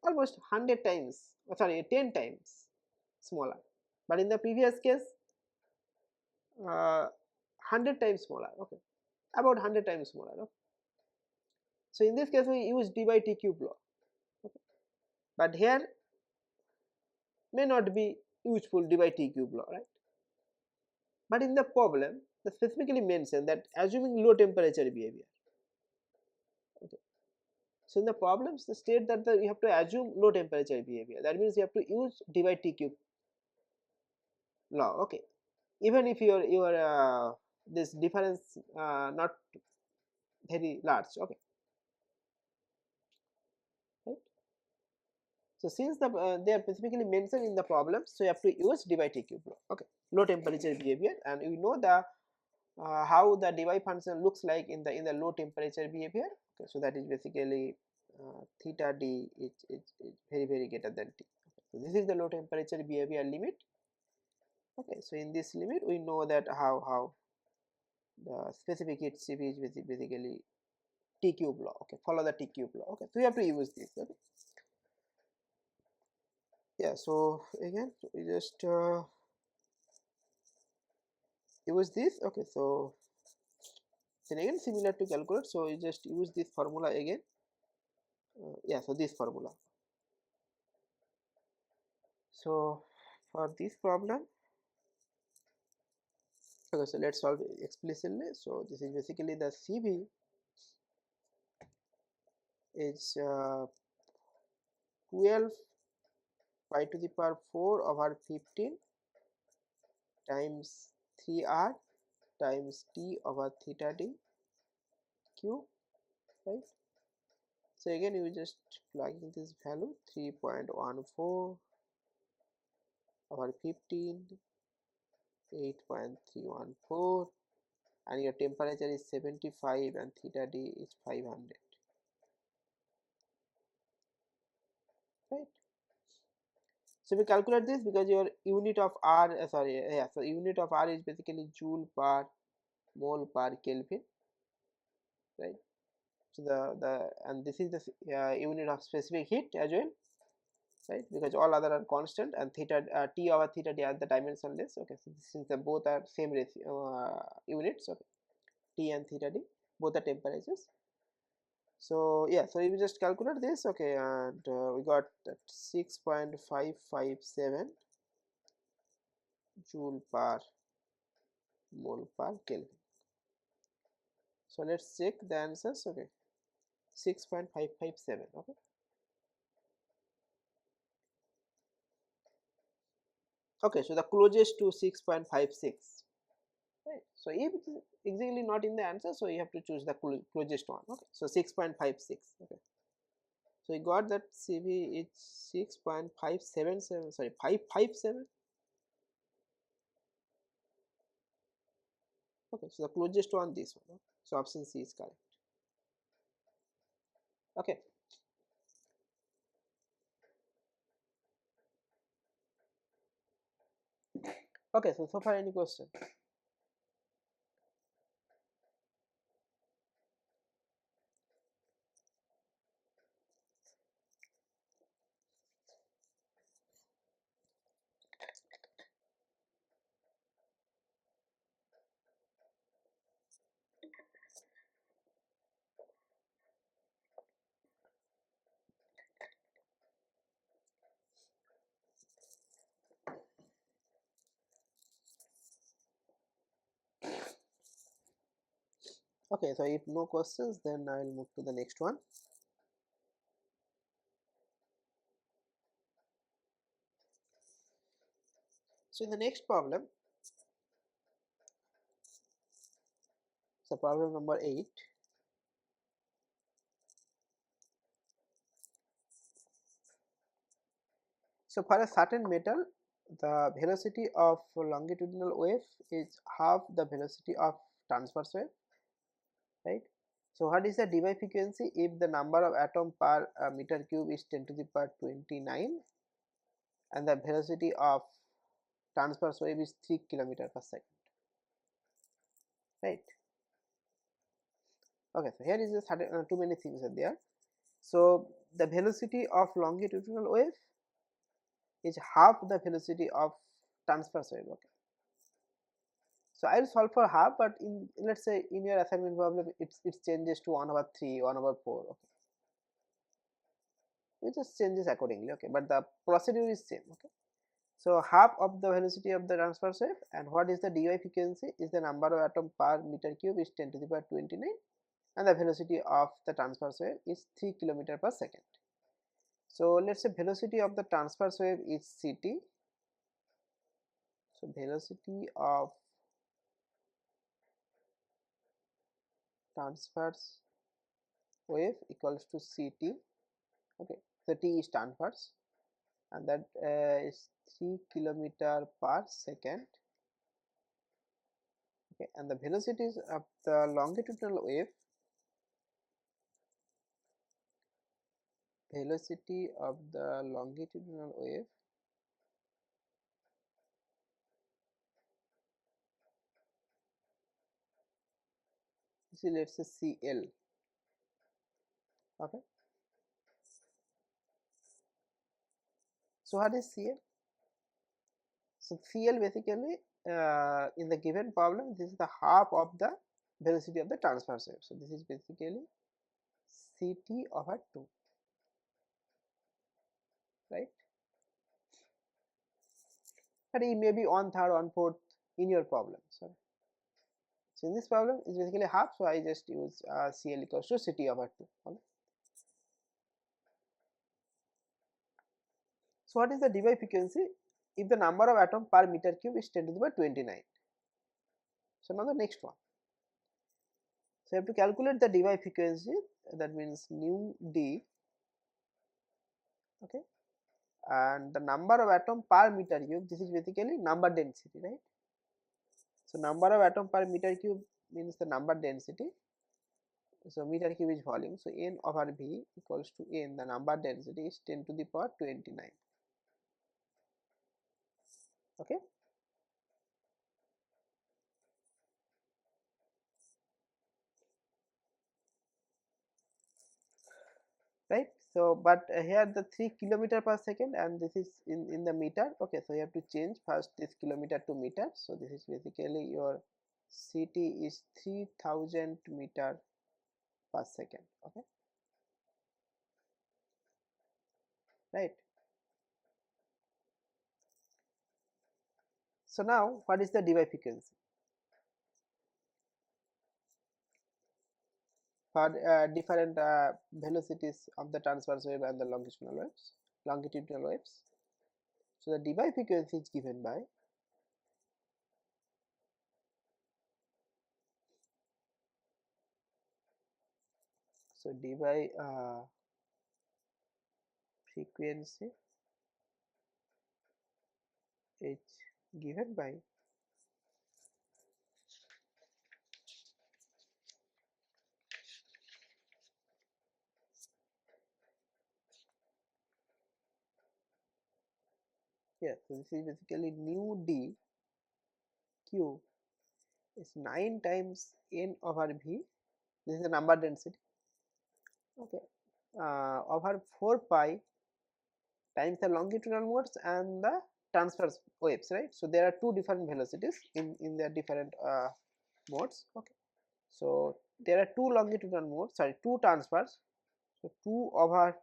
almost 100 times, sorry, 10 times smaller. But in the previous case, 100 times smaller, okay, about 100 times smaller. Okay? So in this case we use d by t cube law, okay. But here may not be useful d by t cube law, right? But in the problem they specifically mention that assuming low temperature behavior, okay. So in the problems they state that you have to assume low temperature behavior, that means you have to use d by t cube law, okay, even if your this difference not very large, okay, right? So since they are specifically mentioned in the problem, so you have to use d by t cube law, okay, low temperature behavior, and we know the how the dy function looks like in the low temperature behavior, okay. So that is basically theta d is very greater than t, okay. So this is the low temperature behavior limit, okay. So in this limit we know that how the specific heat Cp is basically t cube law, okay, follow the t cube law, okay. So we have to use this, okay. Yeah, so again we just use this, okay. So then again similar to calculate, so you just use this formula again, yeah, so this formula. So for this problem, okay, so let's solve it explicitly. So this is basically the Cv is 12 pi to the power 4 over 15 times 3r times t over theta d cube, right? So again you just plug in this value 3.14 over 15, 8.314, and your temperature is 75 and theta d is 500, right? So we calculate this because your unit of R, so unit of R is basically joule per mole per Kelvin, right? So and this is the unit of specific heat as well, right? Because all other are constant, and theta T over theta D are the dimensionless, okay. So since the both are same units, okay, T and theta D both are temperatures. So yeah, so you just calculate this, okay, and we got that 6.557 joule per mole per Kelvin. So let's check the answers, okay, 6.557, okay. Okay, so the closest to 6.56, right? So if it is exactly not in the answer, so you have to choose the closest one, okay. So 6.56, okay. So you got that Cv is 6.577, sorry, 557. Okay, so the closest one, this one, okay? So option C is correct, okay. Okay, so far any question? Okay, so if no questions, then I will move to the next one. So in the next problem, so problem number 8. So for a certain metal the velocity of longitudinal wave is half the velocity of transverse wave, right? So what is the Debye frequency if the number of atom per meter cube is 10 to the power 29 and the velocity of transverse wave is 3 kilometer per second, right? Okay, so here is a certain, too many things are there. So the velocity of longitudinal wave is half the velocity of transverse wave. Okay, so I will solve for half, but in let's say in your assignment problem it changes to 1/3, 1/4. Okay, it just changes accordingly. Okay, but the procedure is same. Okay, so half of the velocity of the transverse wave, and what is the dy frequency is the number of atom per meter cube is 10 to the power 29, and the velocity of the transverse wave is 3 kilometer per second. So let's say velocity of the transverse wave is ct. So velocity of transverse wave equals to ct. Okay, so t is transverse, and that is 3 kilometer per second. Okay, and the velocities of the longitudinal wave, velocity of the longitudinal wave is, let's say, cl. Okay, so what is cl? So cl basically in the given problem, this is the half of the velocity of the transverse wave. So this is basically ct over 2, right? But it may be 1/3, 1/4 in your problem. So in this problem is basically half, so I just use cl equals to ct over 2. Okay. So what is the Debye frequency if the number of atom per meter cube is 10 to the power 29? So now the next one. So you have to calculate the Debye frequency, that means nu d. Okay, and the number of atom per meter cube, this is basically number density, right? So number of atom per meter cube means the number density. So meter cube is volume, so n over v equals to n, the number density is 10 to the power 29. Okay, right? So but here the 3 kilometer per second, and this is in the meter. Okay, so you have to change first this kilometer to meter. So this is basically your ct is 3000 meter per second. Okay, right? So now what is the Debye frequency for different velocities of the transverse wave and the longitudinal waves? So the Debye frequency is given by, so Debye frequency is given by here. So this is basically nu d q is 9 times n over v. This is the number density. Okay, over 4 pi times the longitudinal modes and the transverse waves, right? So there are two different velocities in their different modes. Okay, so there are two longitudinal modes, sorry, two transverse. So 2 over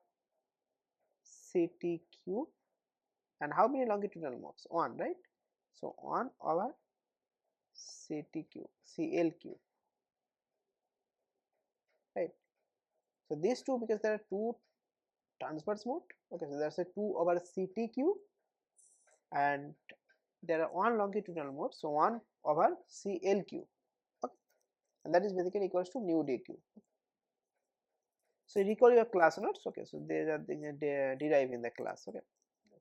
ct cube, and how many longitudinal modes? 1, right? So 1 over ct cube, cl cube, right? So these two, because there are two transverse mode. Okay, so there's a 2 over ct cube, and there are one longitudinal mode, so 1 over cl cube. Okay, and that is basically equals to nu d cube. So recall your class notes. Okay, so they are derived in the class. Okay,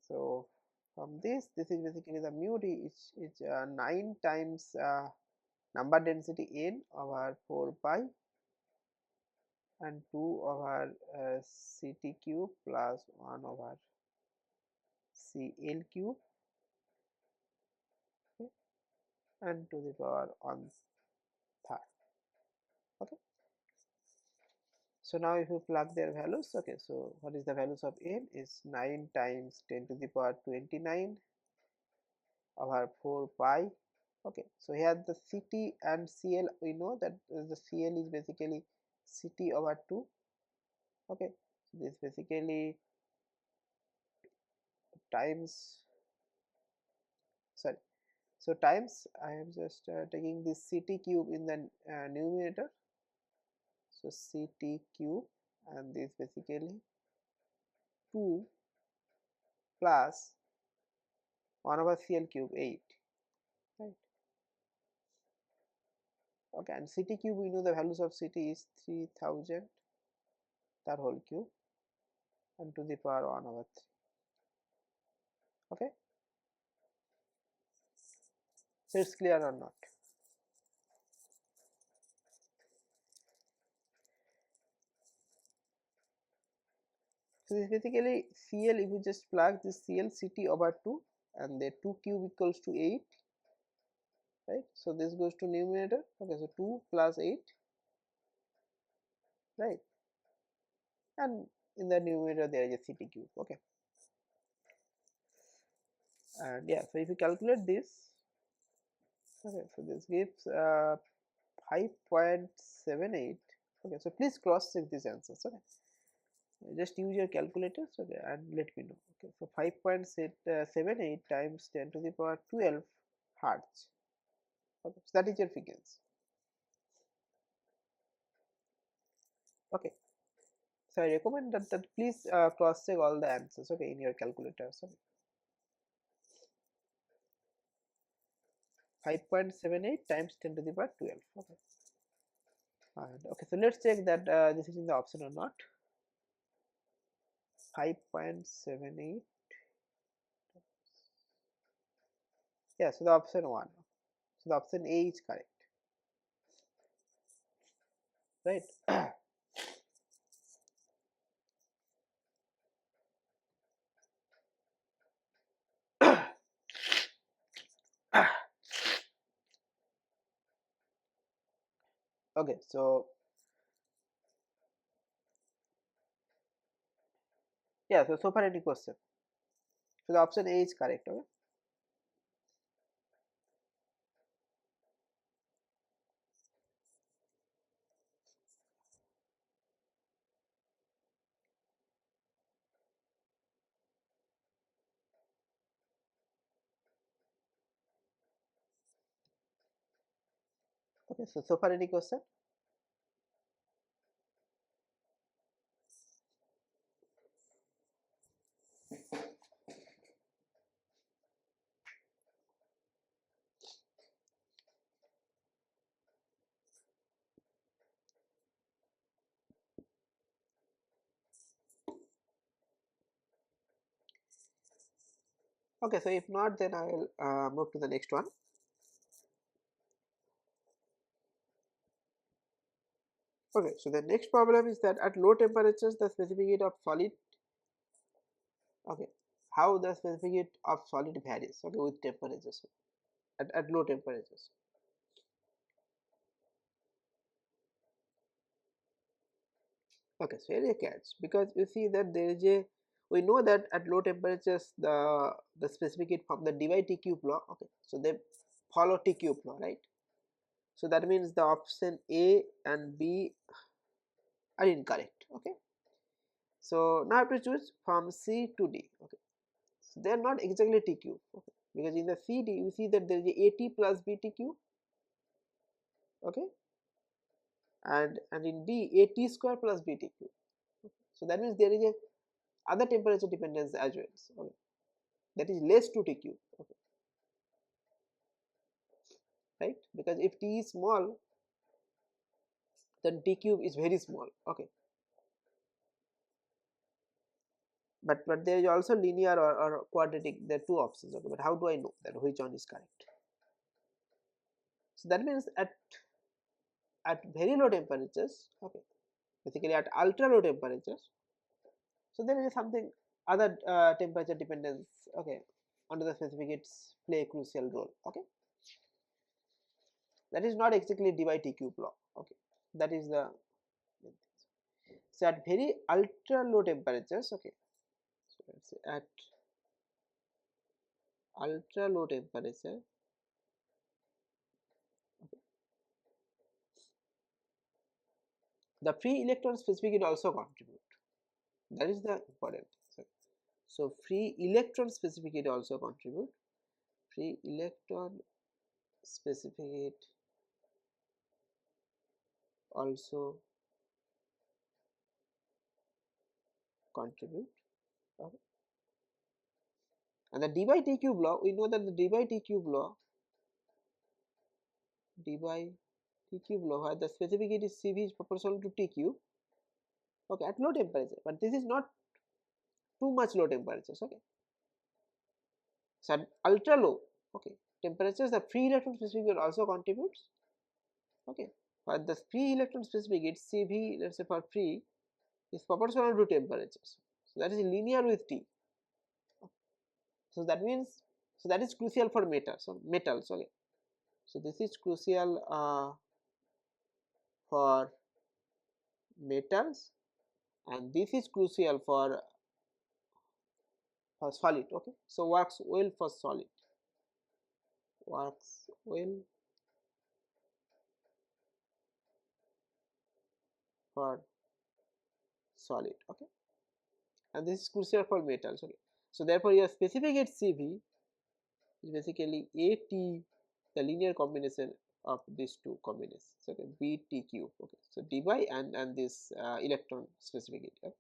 so from this is basically the mu d is 9 times number density n over 4 pi and 2 over ct cube plus 1 over cl cube, okay, and to the power 1 third. Okay. So now if you plug their values, okay, so what is the values of n is 9 times 10 to the power 29 over 4 pi. Okay, so here the ct and cl, we know that the cl is basically ct over 2. Okay, so this basically times, sorry, so times I am just taking this ct cube in the numerator, so ct cube, and this basically 2 plus 1 over cl cube 8, right. Okay, and ct cube, we know the values of ct is 3000 that whole cube and to the power 1 over 3. Okay, so it's clear or not? So this basically cl, if you just plug this cl ct over 2 and the 2 cube equals to 8, right. So this goes to numerator. Okay, so 2 plus 8, right, and in the numerator there is a ct cube. Okay, and yeah, so if you calculate this, okay, so this gives 5.78. okay, so please cross check these answers. Okay, just use your calculators, okay, and let me know. Okay, so 5.78 times 10 to the power 12 hertz. Okay, so that is your frequency. Okay, so I recommend that please cross check all the answers, okay, in your calculators. Okay. 5.78 times 10 to the power 12. Okay, and okay, so let's check that this is in the option or not. 5.78, yeah, so the option 1, so the option A is correct, right. Okay, so yeah, so far any question, so the option A is correct. Okay, okay, so far any question. Okay, so if not, then I will move to the next one. Okay, so the next problem is that at low temperatures the specific heat of solid, okay, how the specific heat of solid varies, okay, with temperatures at low temperatures. Okay, so here a catch, because you see that there is a, we know that at low temperatures the specific heat from the dy T cube law, okay, so they follow T cube law, right. So that means the option A and B are incorrect. Okay, so now I have to choose from C to D. Okay, so they are not exactly T cube. Okay, because in the CD you see that there is a AT plus BT cube. Okay, and in D AT square plus BT cube. Okay. So that means there is a other temperature dependence as well. Okay, that is less to T cube. Okay, right? Because if T is small, then T cube is very small. Okay, but there is also linear or quadratic. There are two options. Okay, but how do I know that which one is correct? So that means at very low temperatures, okay, basically at ultra low temperatures, so there is something other temperature dependence, okay, under the specificates play a crucial role. Okay, that is not exactly d by t cube law. Okay, that is the, so at very ultra low temperatures, okay, so let's say at ultra low temperature, the free electron specificity also contribute. That is the important. So free electron specificity also contribute. Free electron specificate also contribute. Okay. And the d by t cube law, we know that the d by t cube law, d by t cube law, where the specificity Cv is proportional to t cube, okay, at low temperature, but this is not too much low temperatures. Okay, so at ultra low, okay, temperatures, the free electron specificity also contributes. Okay, but the free electron specificity Cv, let's say for free, is proportional to temperatures. So that is linear with T. So that means, so that is crucial for metals. So metals, okay. So this is crucial for metals, and this is crucial for solid. Okay. So works well for solid. Works well for solid. Okay. And this is crucial for metals. Okay. So therefore, your specific Cv is basically At, the linear combination of these two combinations. Okay, Bt cube. Okay, so dy and this electron specificity. Okay?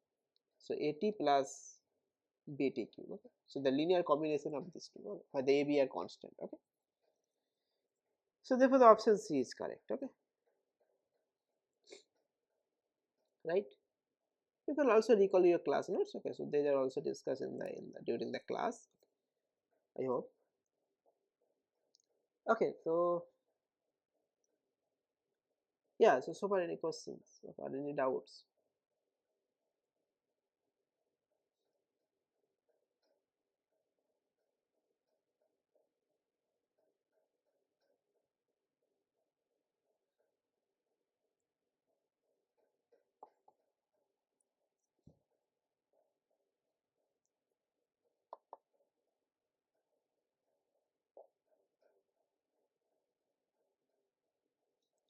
So At plus Bt cube. Okay, so the linear combination of these two, okay, where the AB are constant. Okay, so therefore the option C is correct. Okay, right. You can also recall your class notes. Okay, so they are also discussed in the during the class. I hope. Okay, so yeah, so far any questions, so far any doubts?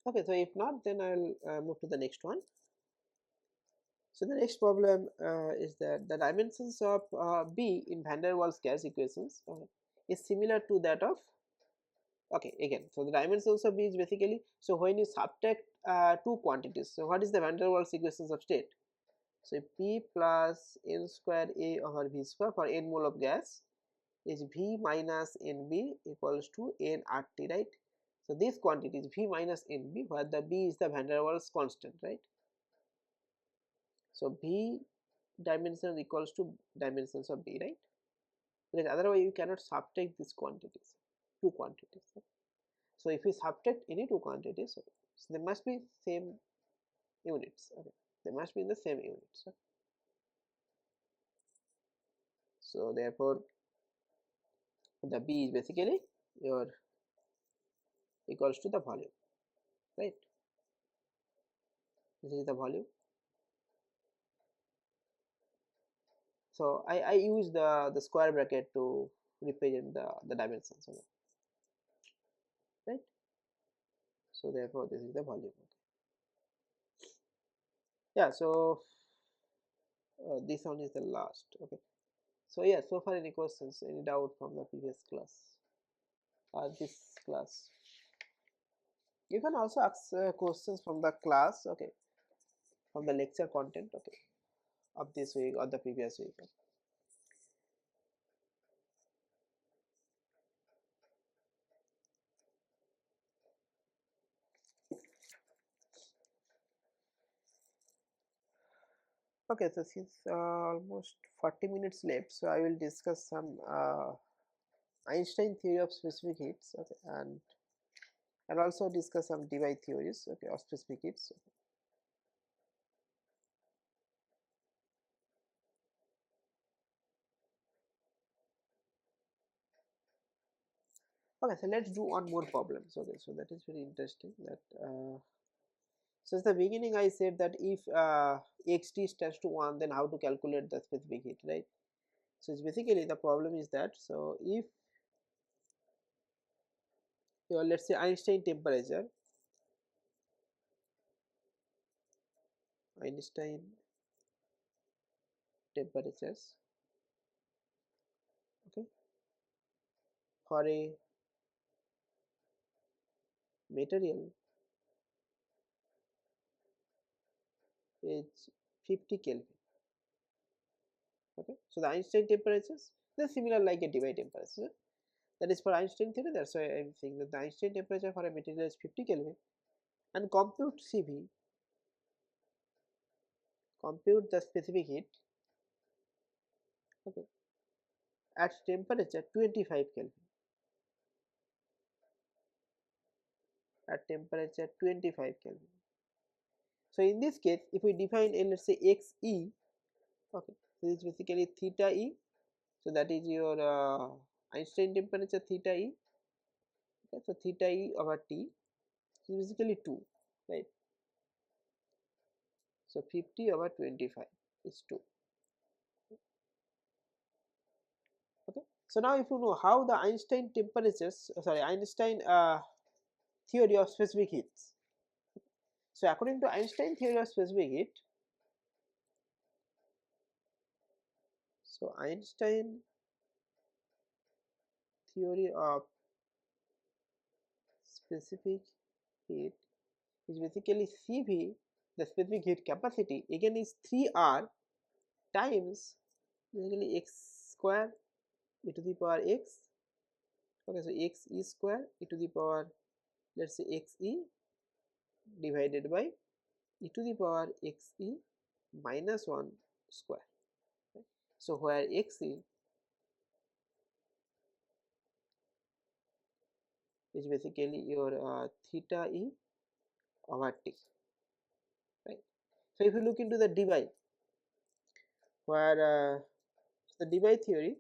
Okay, so if not, then I'll move to the next one. So the next problem is that the dimensions of B in van der Waals gas equations is similar to that of, okay, again, so the dimensions of B is basically, so when you subtract two quantities, so what is the van der Waals equations of state? So P plus n square A over V square for n mole of gas is V minus NB equals to nRT, right? So this quantity is V minus NB, where the B is the van der Waals constant, right? So B dimension equals to dimensions of B, right? Because otherwise you cannot subtract these quantities, two quantities. So if you subtract any two quantities, so they must be same units. Okay, they must be in the same units. Okay? So therefore, the B is basically your equals to the volume, right? This is the volume. So I use the square bracket to represent the dimensions, okay, right? So therefore, this is the volume. Okay. Yeah. So this one is the last. Okay. So yeah. So far, any questions? Any doubt from the previous class? This class. You can also ask questions from the class. Okay. From the lecture content. Okay. Of this week or the previous week. Okay, so since almost 40 minutes left, so I will discuss some Einstein theory of specific heats, okay, and also discuss some Debye theories, okay, of specific heats. Okay, so let's do one more problem. So, okay, so that is very interesting. That so at the beginning I said that if xt stands to 1, then how to calculate the specific heat, right? So it's basically the problem is that, so if your, let's say, Einstein temperature, Einstein temperatures, okay, for a material is 50 Kelvin. Okay, so the Einstein temperatures, they're similar like a Debye temperature. That is for Einstein theory. That's why I'm saying that the Einstein temperature for a material is 50 Kelvin, and compute CV, compute the specific heat, okay, at temperature 25 Kelvin. At temperature 25 Kelvin. So in this case, if we define a, let's say, XE, okay, so this is basically theta E. So that is your Einstein temperature theta E. Okay, so theta E over T is basically 2, right? So 50 over 25 is 2. Okay. So now if you know how the Einstein temperatures, Einstein theory of specific heats. So according to Einstein theory of specific heat, so Einstein theory of specific heat is basically CV, the specific heat capacity, again is 3R times basically x square e to the power x. Okay, so x e square e to the power, let's say, x e divided by e to the power x e minus 1 square. Okay. So where x e is basically your theta e over t, right? So if you look into the Debye, where the Debye theory,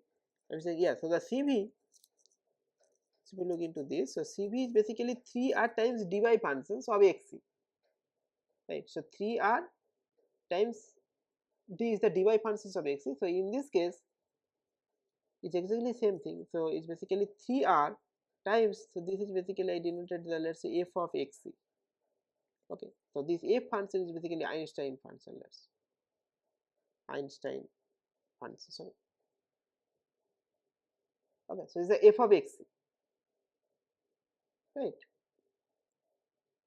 I'm saying, yeah, so the CV, so if you look into this, so CV is basically 3R times Debye functions of xc, right? So 3R times d is the Debye functions of xc. So in this case, it's exactly same thing. So it's basically 3R times, so this is basically I denoted the, let's say, f of xc. Okay, so this f function is basically Einstein function. Let's Einstein function. Sorry. Okay, so it's the f of xc, right?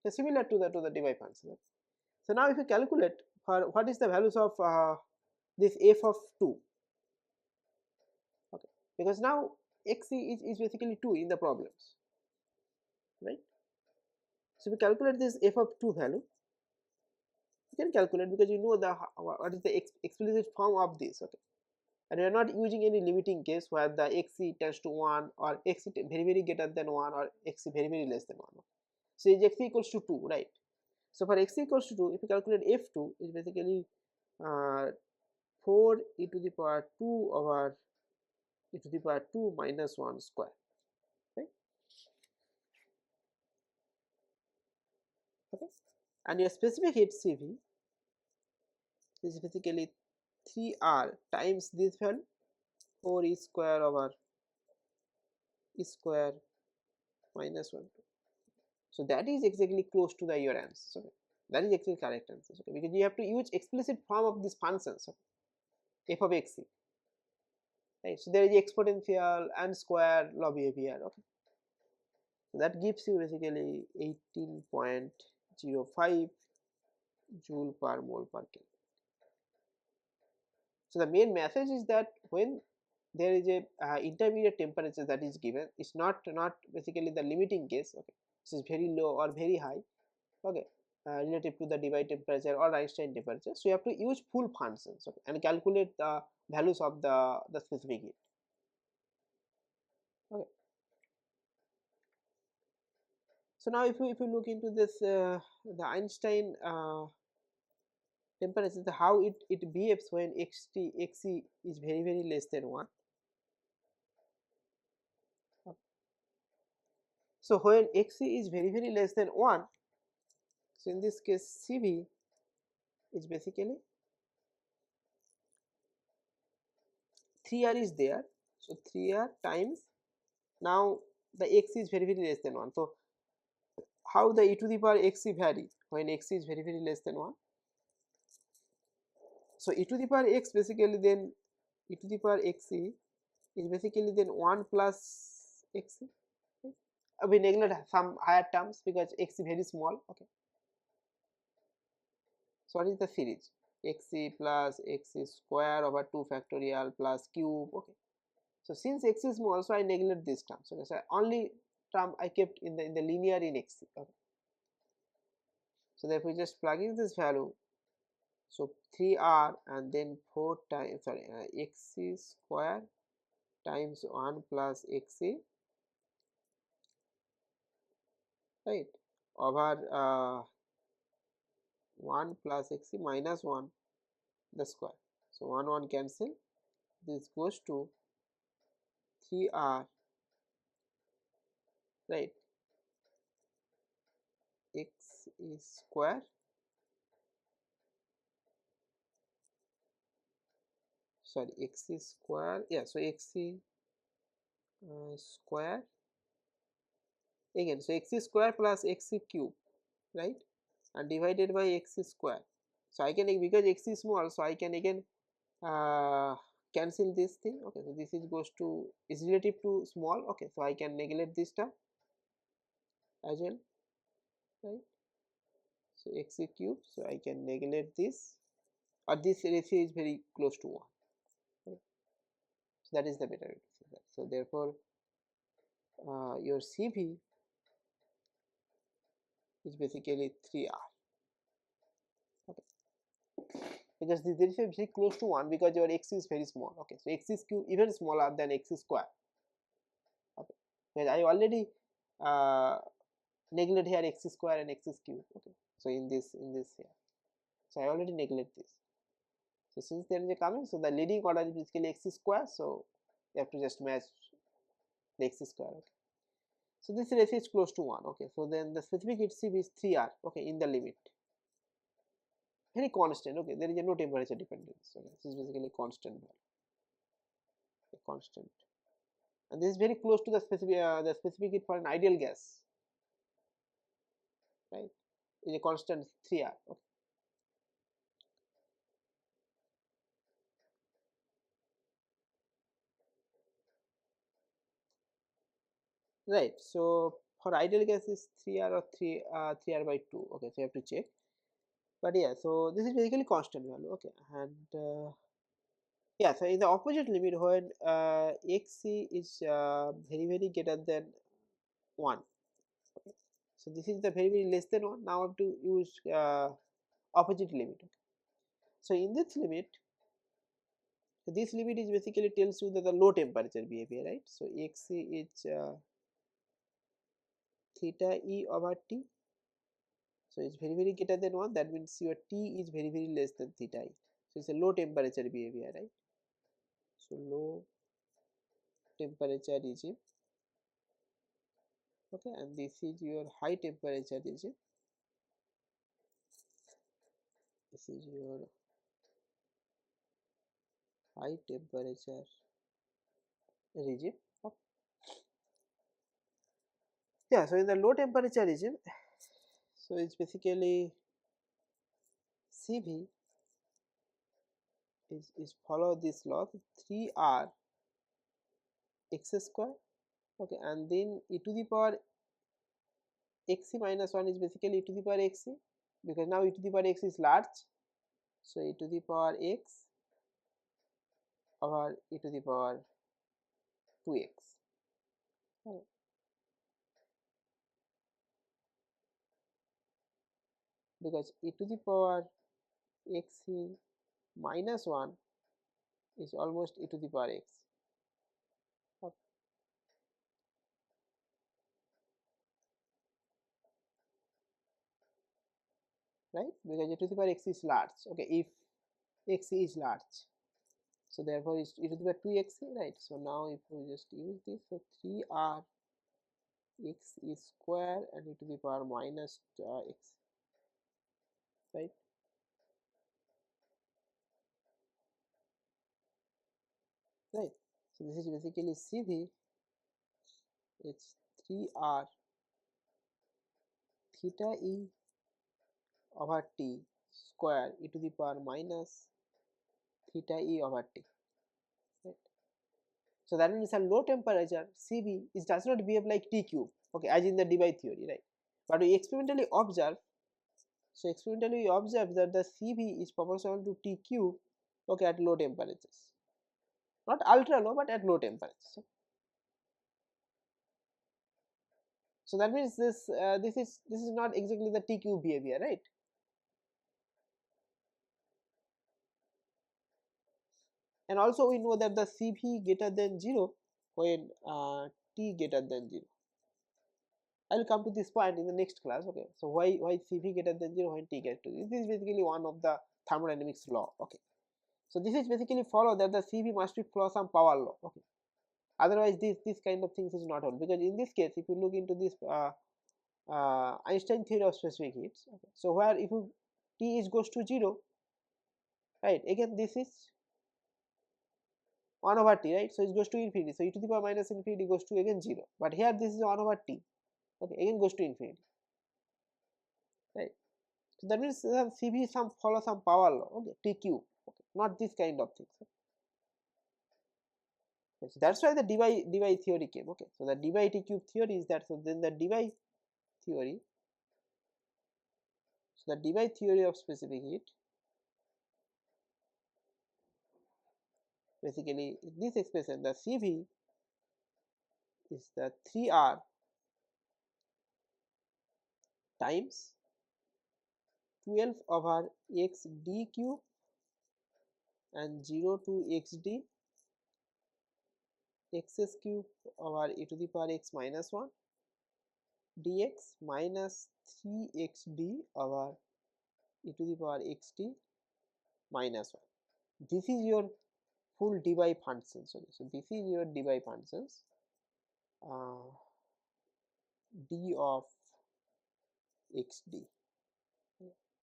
So similar to the Debye function. So now if you calculate for what is the values of this f of 2, okay, because now xc is basically 2 in the problems, right? So if you calculate this f of 2 value, you can calculate because you know the what is the explicit form of this, okay, and we are not using any limiting case where the xc tends to 1 or xc very very greater than 1 or xc very very less than 1. So is xc equals to 2, right? So for xc equals to 2, if you calculate f2 is basically 4 e to the power 2 over e to the power 2 minus 1 square, right? Okay, and your specific heat CV is basically 3R times this value 4 e square over e square minus 1. So that is exactly close to the your answer. So that is actually correct answer, okay, because you have to use explicit form of these functions, okay, f of xc, right? So there is exponential and square law behavior, okay. So that gives you basically 18.05 joule per mole per Kelvin. So the main message is that when there is a intermediate temperature that is given, it's not basically the limiting case, okay, so it's very low or very high, okay, relative to the Debye temperature or Einstein temperature. So you have to use full functions, okay, and calculate the values of the specific heat. Okay. So now if you look into this the Einstein temperature, how it behaves when Xc is very less than 1. So when Xc is very less than 1, so in this case Cv is basically 3R is there. So 3R times, now the X is very less than 1. So how the e to the power Xc vary when X is very less than 1? So e to the power X basically then e to the power Xc is basically then 1 plus Xc. We neglect some higher terms because Xc very small. Okay. So what is the series? Xc plus Xc square over 2 factorial plus cube. Okay. So since X is small, so I neglect this term. So that's the only term I kept in the linear in Xc. Okay. So therefore just plug in this value. So 3R and then 4 times Xc square times 1 plus Xc, right, over 1 plus Xc minus 1 the square. So 1 cancel, this goes to 3R, right, X is square, sorry, Xc square, yeah, so Xc square again, so Xc square plus Xc cube, right, and divided by X square. So I can, because X is small, so I can again cancel this thing. Okay, so this is goes to, is relative to small. Okay, so I can neglect this term as well, right? So X cube, so I can neglect this, or this ratio is very close to 1. Okay. So that is the better way to say that. So therefore your Cv is basically 3R. Okay, because this ratio is very close to 1 because your X is very small. Okay, so X is cube even smaller than X square. Okay, because I already neglect here X square and X cube. Okay, so in this here, so I already neglect this. So since there is a coming, so the leading order is basically X square, so you have to just match the X square. Okay, so this ratio is close to 1. Okay, so then the specific heat Cv is 3R. Okay, in the limit, very constant. Okay, there is no temperature dependence. Okay, this is basically constant value, a constant, and this is very close to the specific heat for an ideal gas, right, is a constant 3R. Okay. Right, so for ideal gas is 3R or 3R by 2. Okay, so you have to check, but yeah, so this is basically constant value. Okay, and yeah, so in the opposite limit when Xc is very greater than 1. Okay, so this is the very less than 1. Now I have to use opposite limit. Okay. So in this limit, so this limit is basically tells you that the low temperature behavior, right? So Xc is theta E over T. So it's very greater than 1. That means your T is very less than theta I. So it's a low temperature behavior, right? So low temperature regime. Okay, and this is your high temperature regime. This is your high temperature regime. Okay. Yeah, so in the low temperature regime, so it's basically Cv is follow this law, 3R X square. Okay, and then e to the power Xc minus 1 is basically e to the power Xc, because now e to the power X is large. So e to the power X over e to the power 2x. because e to the power xc minus 1 is almost e to the power x. Okay. Right, because e to the power x is large. Okay, if x is large, so therefore it's e to the power 2xc, right? So now if we just use this, so 3r x is square and e to the power minus x, right? Right. So this is basically CV. It's 3r theta e over t square e to the power minus theta e over t. Right. So that means at low temperature CV does not behave like T cube, okay, as in the Debye theory, right? But we experimentally observe, so experimentally we observe that the CV is proportional to T cube, okay, at low temperatures. Not ultra low, but at low temperatures. So that means this is not exactly the T cube behavior, right? And also we know that the CV greater than 0 when T greater than 0. I will come to this point in the next class. Okay, so why CV greater than 0 when T greater to 0? This is basically one of the thermodynamics law. Okay, so this is basically follow that the CV must be follow some power law. Okay, otherwise this kind of things is not all, because in this case if you look into this Einstein theory of specific heats, okay, so where if you T is goes to 0, right, again this is 1 over T, right, so it goes to infinity, so e to the power minus infinity goes to again 0, but here this is 1 over T, okay, again goes to infinity, right. So that means CV some follow some power law, okay, T cube, okay, not this kind of things. Okay, so that's why the Debye theory came. Okay, so the Debye T cube theory is that. So then the Debye theory, so the Debye theory of specific heat, basically this expression, the CV is the 3r times 12 over x d cube and 0 to xd xs cube over e to the power x minus 1 dx minus 3xd over e to the power xt minus 1. This is your full Debye function. So this is your Debye functions, d of xd.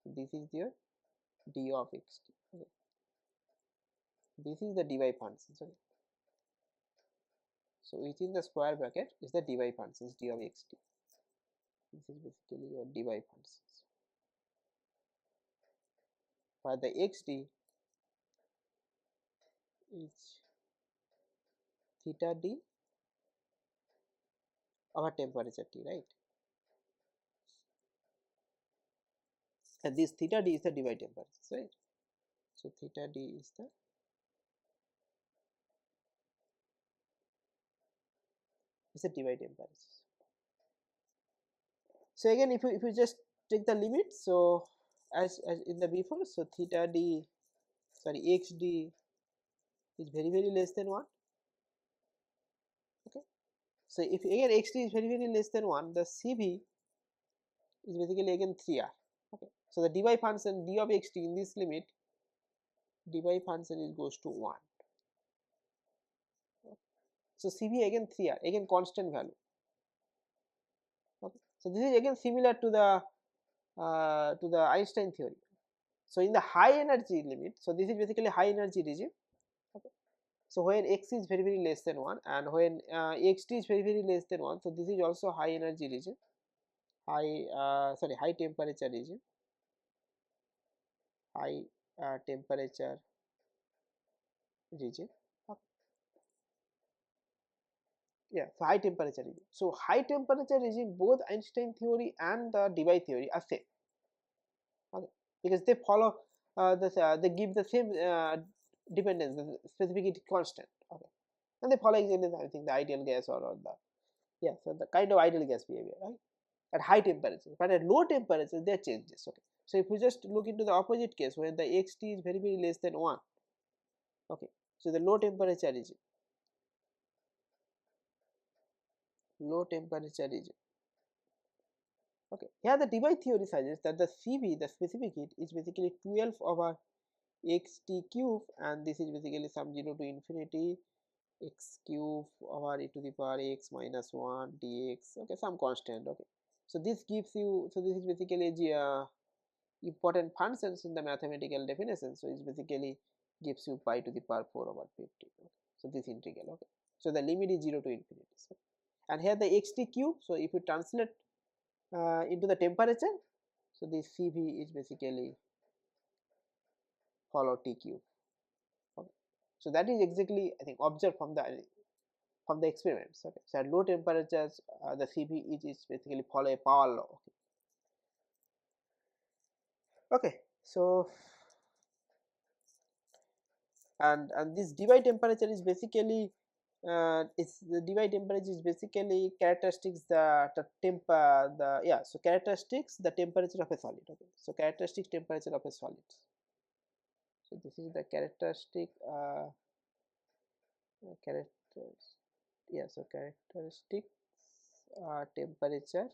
So this is your d of xt. Okay. This is the Debye functions. Okay. So within the square bracket is the Debye functions d of xt. This is basically your Debye functions. For the xd is theta d over temperature T, right? And this theta d is the Debye temperature, right? So theta d is the Debye temperature. So again, if you just take the limit, so as in the before, so theta d, sorry, xd is very less than 1. Okay, so if again xd is very less than 1, the CV is basically again 3r. Okay, so the Debye function d of xt in this limit, Debye function is goes to 1. So CV again 3r, again constant value. Okay, so this is again similar to the Einstein theory. So in the high energy limit, so this is basically high energy regime. Okay, so when x is very less than 1 and when xt is very less than 1, so this is also high energy region, high temperature region, high temperature region. Okay. Yeah, so high temperature region. So high temperature regime, both Einstein theory and the Debye theory are same. Okay, because they follow they give the same dependence, the specific constant. Okay, and they follow exactly the, I think, the ideal gas or the, yeah, so the kind of ideal gas behavior, right, at high temperature. But at low temperature there are changes. Okay, So if we just look into the opposite case when the xt is very less than 1, okay, so the low temperature region, okay, here the Debye theory suggests that the Cv, the specific heat, is basically 12 over xt cube, and this is basically sum 0 to infinity x cube over e to the power x minus 1 dx, okay, some constant, okay. So this gives you, so this is basically the important functions in the mathematical definition, so it basically gives you pi to the power 4 over 50, okay. So this integral, okay, so the limit is 0 to infinity, so, and here the xt cube, so if you translate into the temperature, so this Cv is basically follow T cube, okay. So that is exactly, I think, observed from the experiments, okay. So at low temperatures the Cv is basically follow a power law, okay. So and this Debye temperature is basically the Debye temperature is basically characteristics the temp the yeah, so characteristics the temperature of a solid, okay. So characteristic temperature of a solid, so this is the characteristic characters, yeah, so characteristics temperature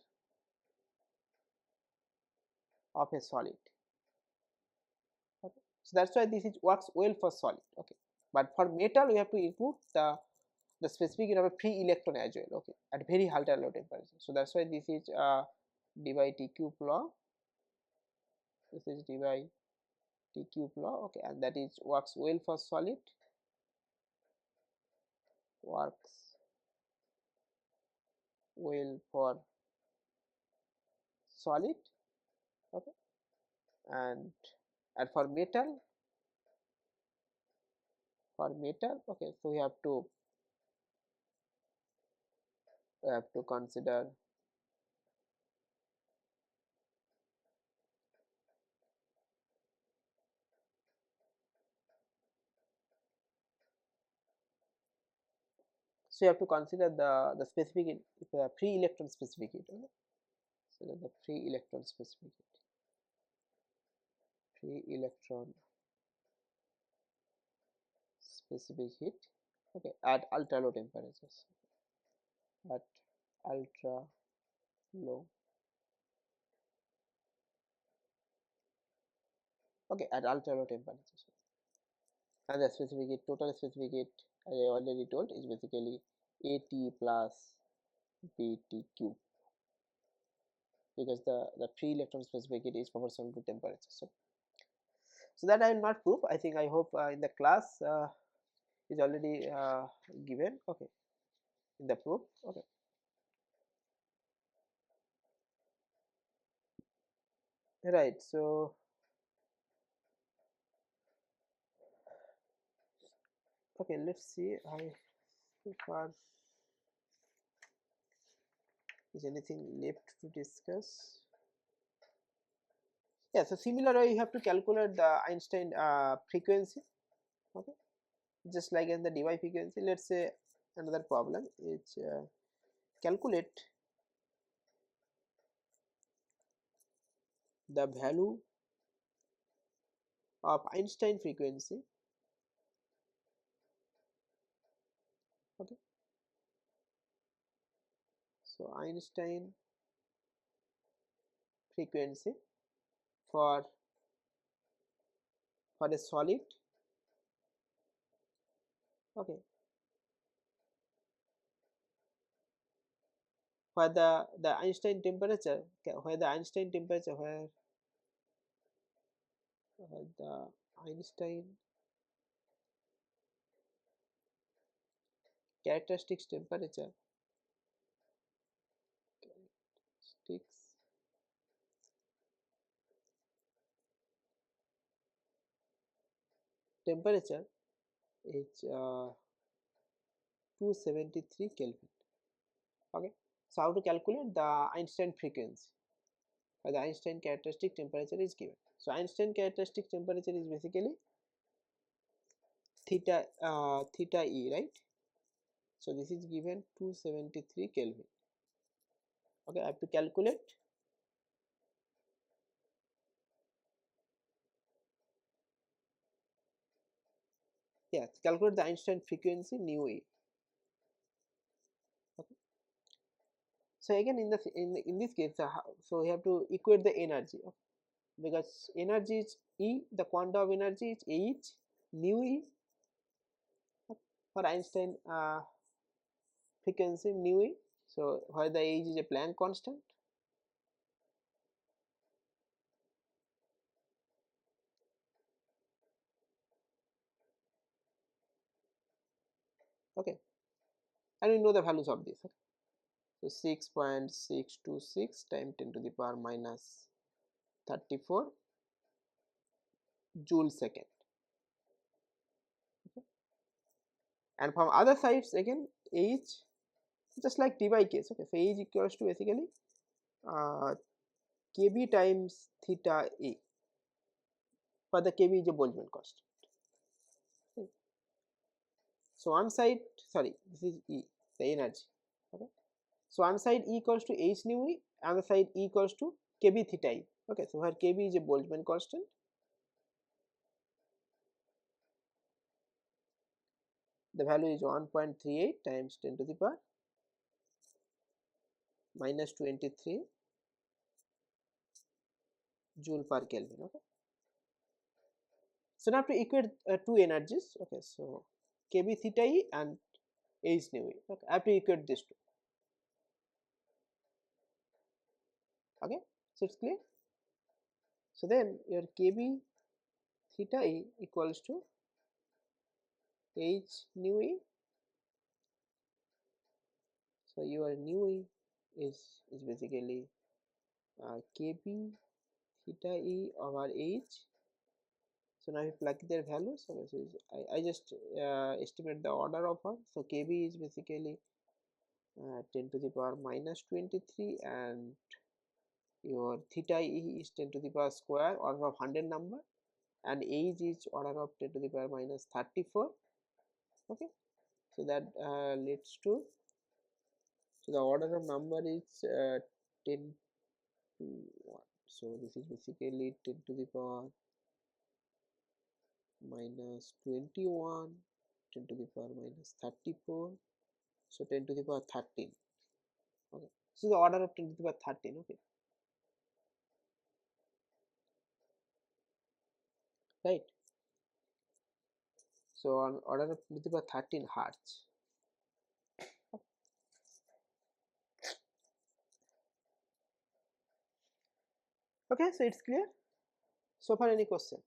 of a solid, okay. So that's why this is works well for solid, okay, but for metal we have to include the specific heat of a free electron as well, okay, at very ultra low temperature. So that's why this is d by t cube law, this is d by t cube law, okay, and that is works well for solid, works well for solid, okay, and for metal, okay, so we have to consider so you have to consider the specific heat, free electron specific heat, okay? So the free electron specific heat, free electron specific heat, okay, at ultra low temperatures, at ultra low, okay, at ultra low temperatures, and the specific heat, total specific heat, I already told, is basically at plus bt cube, because the free electron specific heat is proportional to temperature. So that I will not prove, I think, I hope in the class is already given, okay, in the proof, okay. Right, so okay, let's see, so far is anything left to discuss. Yeah, so similar way you have to calculate the Einstein frequency, okay, just like in the Debye frequency. Let's say another problem is calculate the value of Einstein frequency, okay. So Einstein frequency for a solid, okay, for the Einstein temperature, where the Einstein temperature, where the Einstein characteristics temperature, characteristics temperature is 273 Kelvin, okay. So how to calculate the Einstein frequency, or the Einstein characteristic temperature is given. So Einstein characteristic temperature is basically theta E, right? So this is given 273 Kelvin, okay. I have to calculate yeah, calculate the Einstein frequency nu e. Okay. So again in this case, so we have to equate the energy, okay, because energy is E, the quantum of energy is H nu e, okay, for Einstein frequency nu e. So where the H is a Planck constant. Okay, and we know the values of this. Okay? So 6.626 times 10 to the power minus 34 joule second. Okay. And from other sides again, H just like d by k. Okay, so H equals to basically kb times theta a, for the kb is a Boltzmann constant. Okay. So one side, sorry, this is E, the energy. Okay. So one side E equals to H nu E, other side E equals to kb theta E. Okay, so where kb is a Boltzmann constant, the value is 1.38 times 10 to the power minus 23 joule per Kelvin. Okay. So now to equate two energies. Okay, so kb theta E and H nu E. Okay, I have to equate these two. Okay, so it's clear. So then your kb theta E equals to H nu E. So your nu E is basically kb theta E over H. So now you plug their values. Okay, so I just estimate the order of one. So kb is basically 10 to the power minus 23, and your theta E is 10 to the power square, order of 100 number, and H is order of 10 to the power minus 34. Okay, so that leads to, so the order of number is 10 to 1. So this is basically 10 to the power minus 21, 10 to the power minus 34, so 10 to the power 13. Okay, so the order of 10 to the power 13. Okay, right. So on order of 10 to the power 13 hertz. Okay, so it's clear. So far, any question?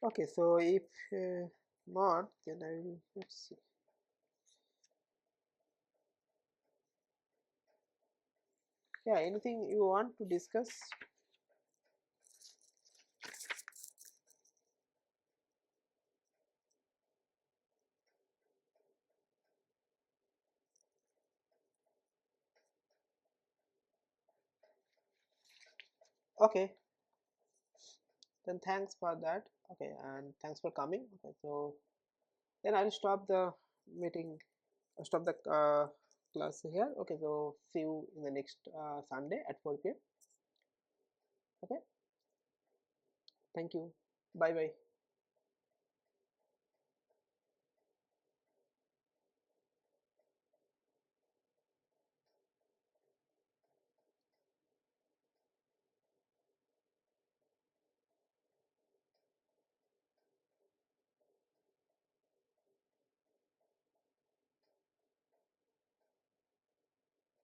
Okay, so if not, then I will, let's see. Yeah, anything you want to discuss? Okay, then thanks for that. Okay, and thanks for coming. Okay, so then I'll stop the meeting, stop the class here. Okay, so see you in the next Sunday at 4 p.m. Okay, thank you. Bye bye.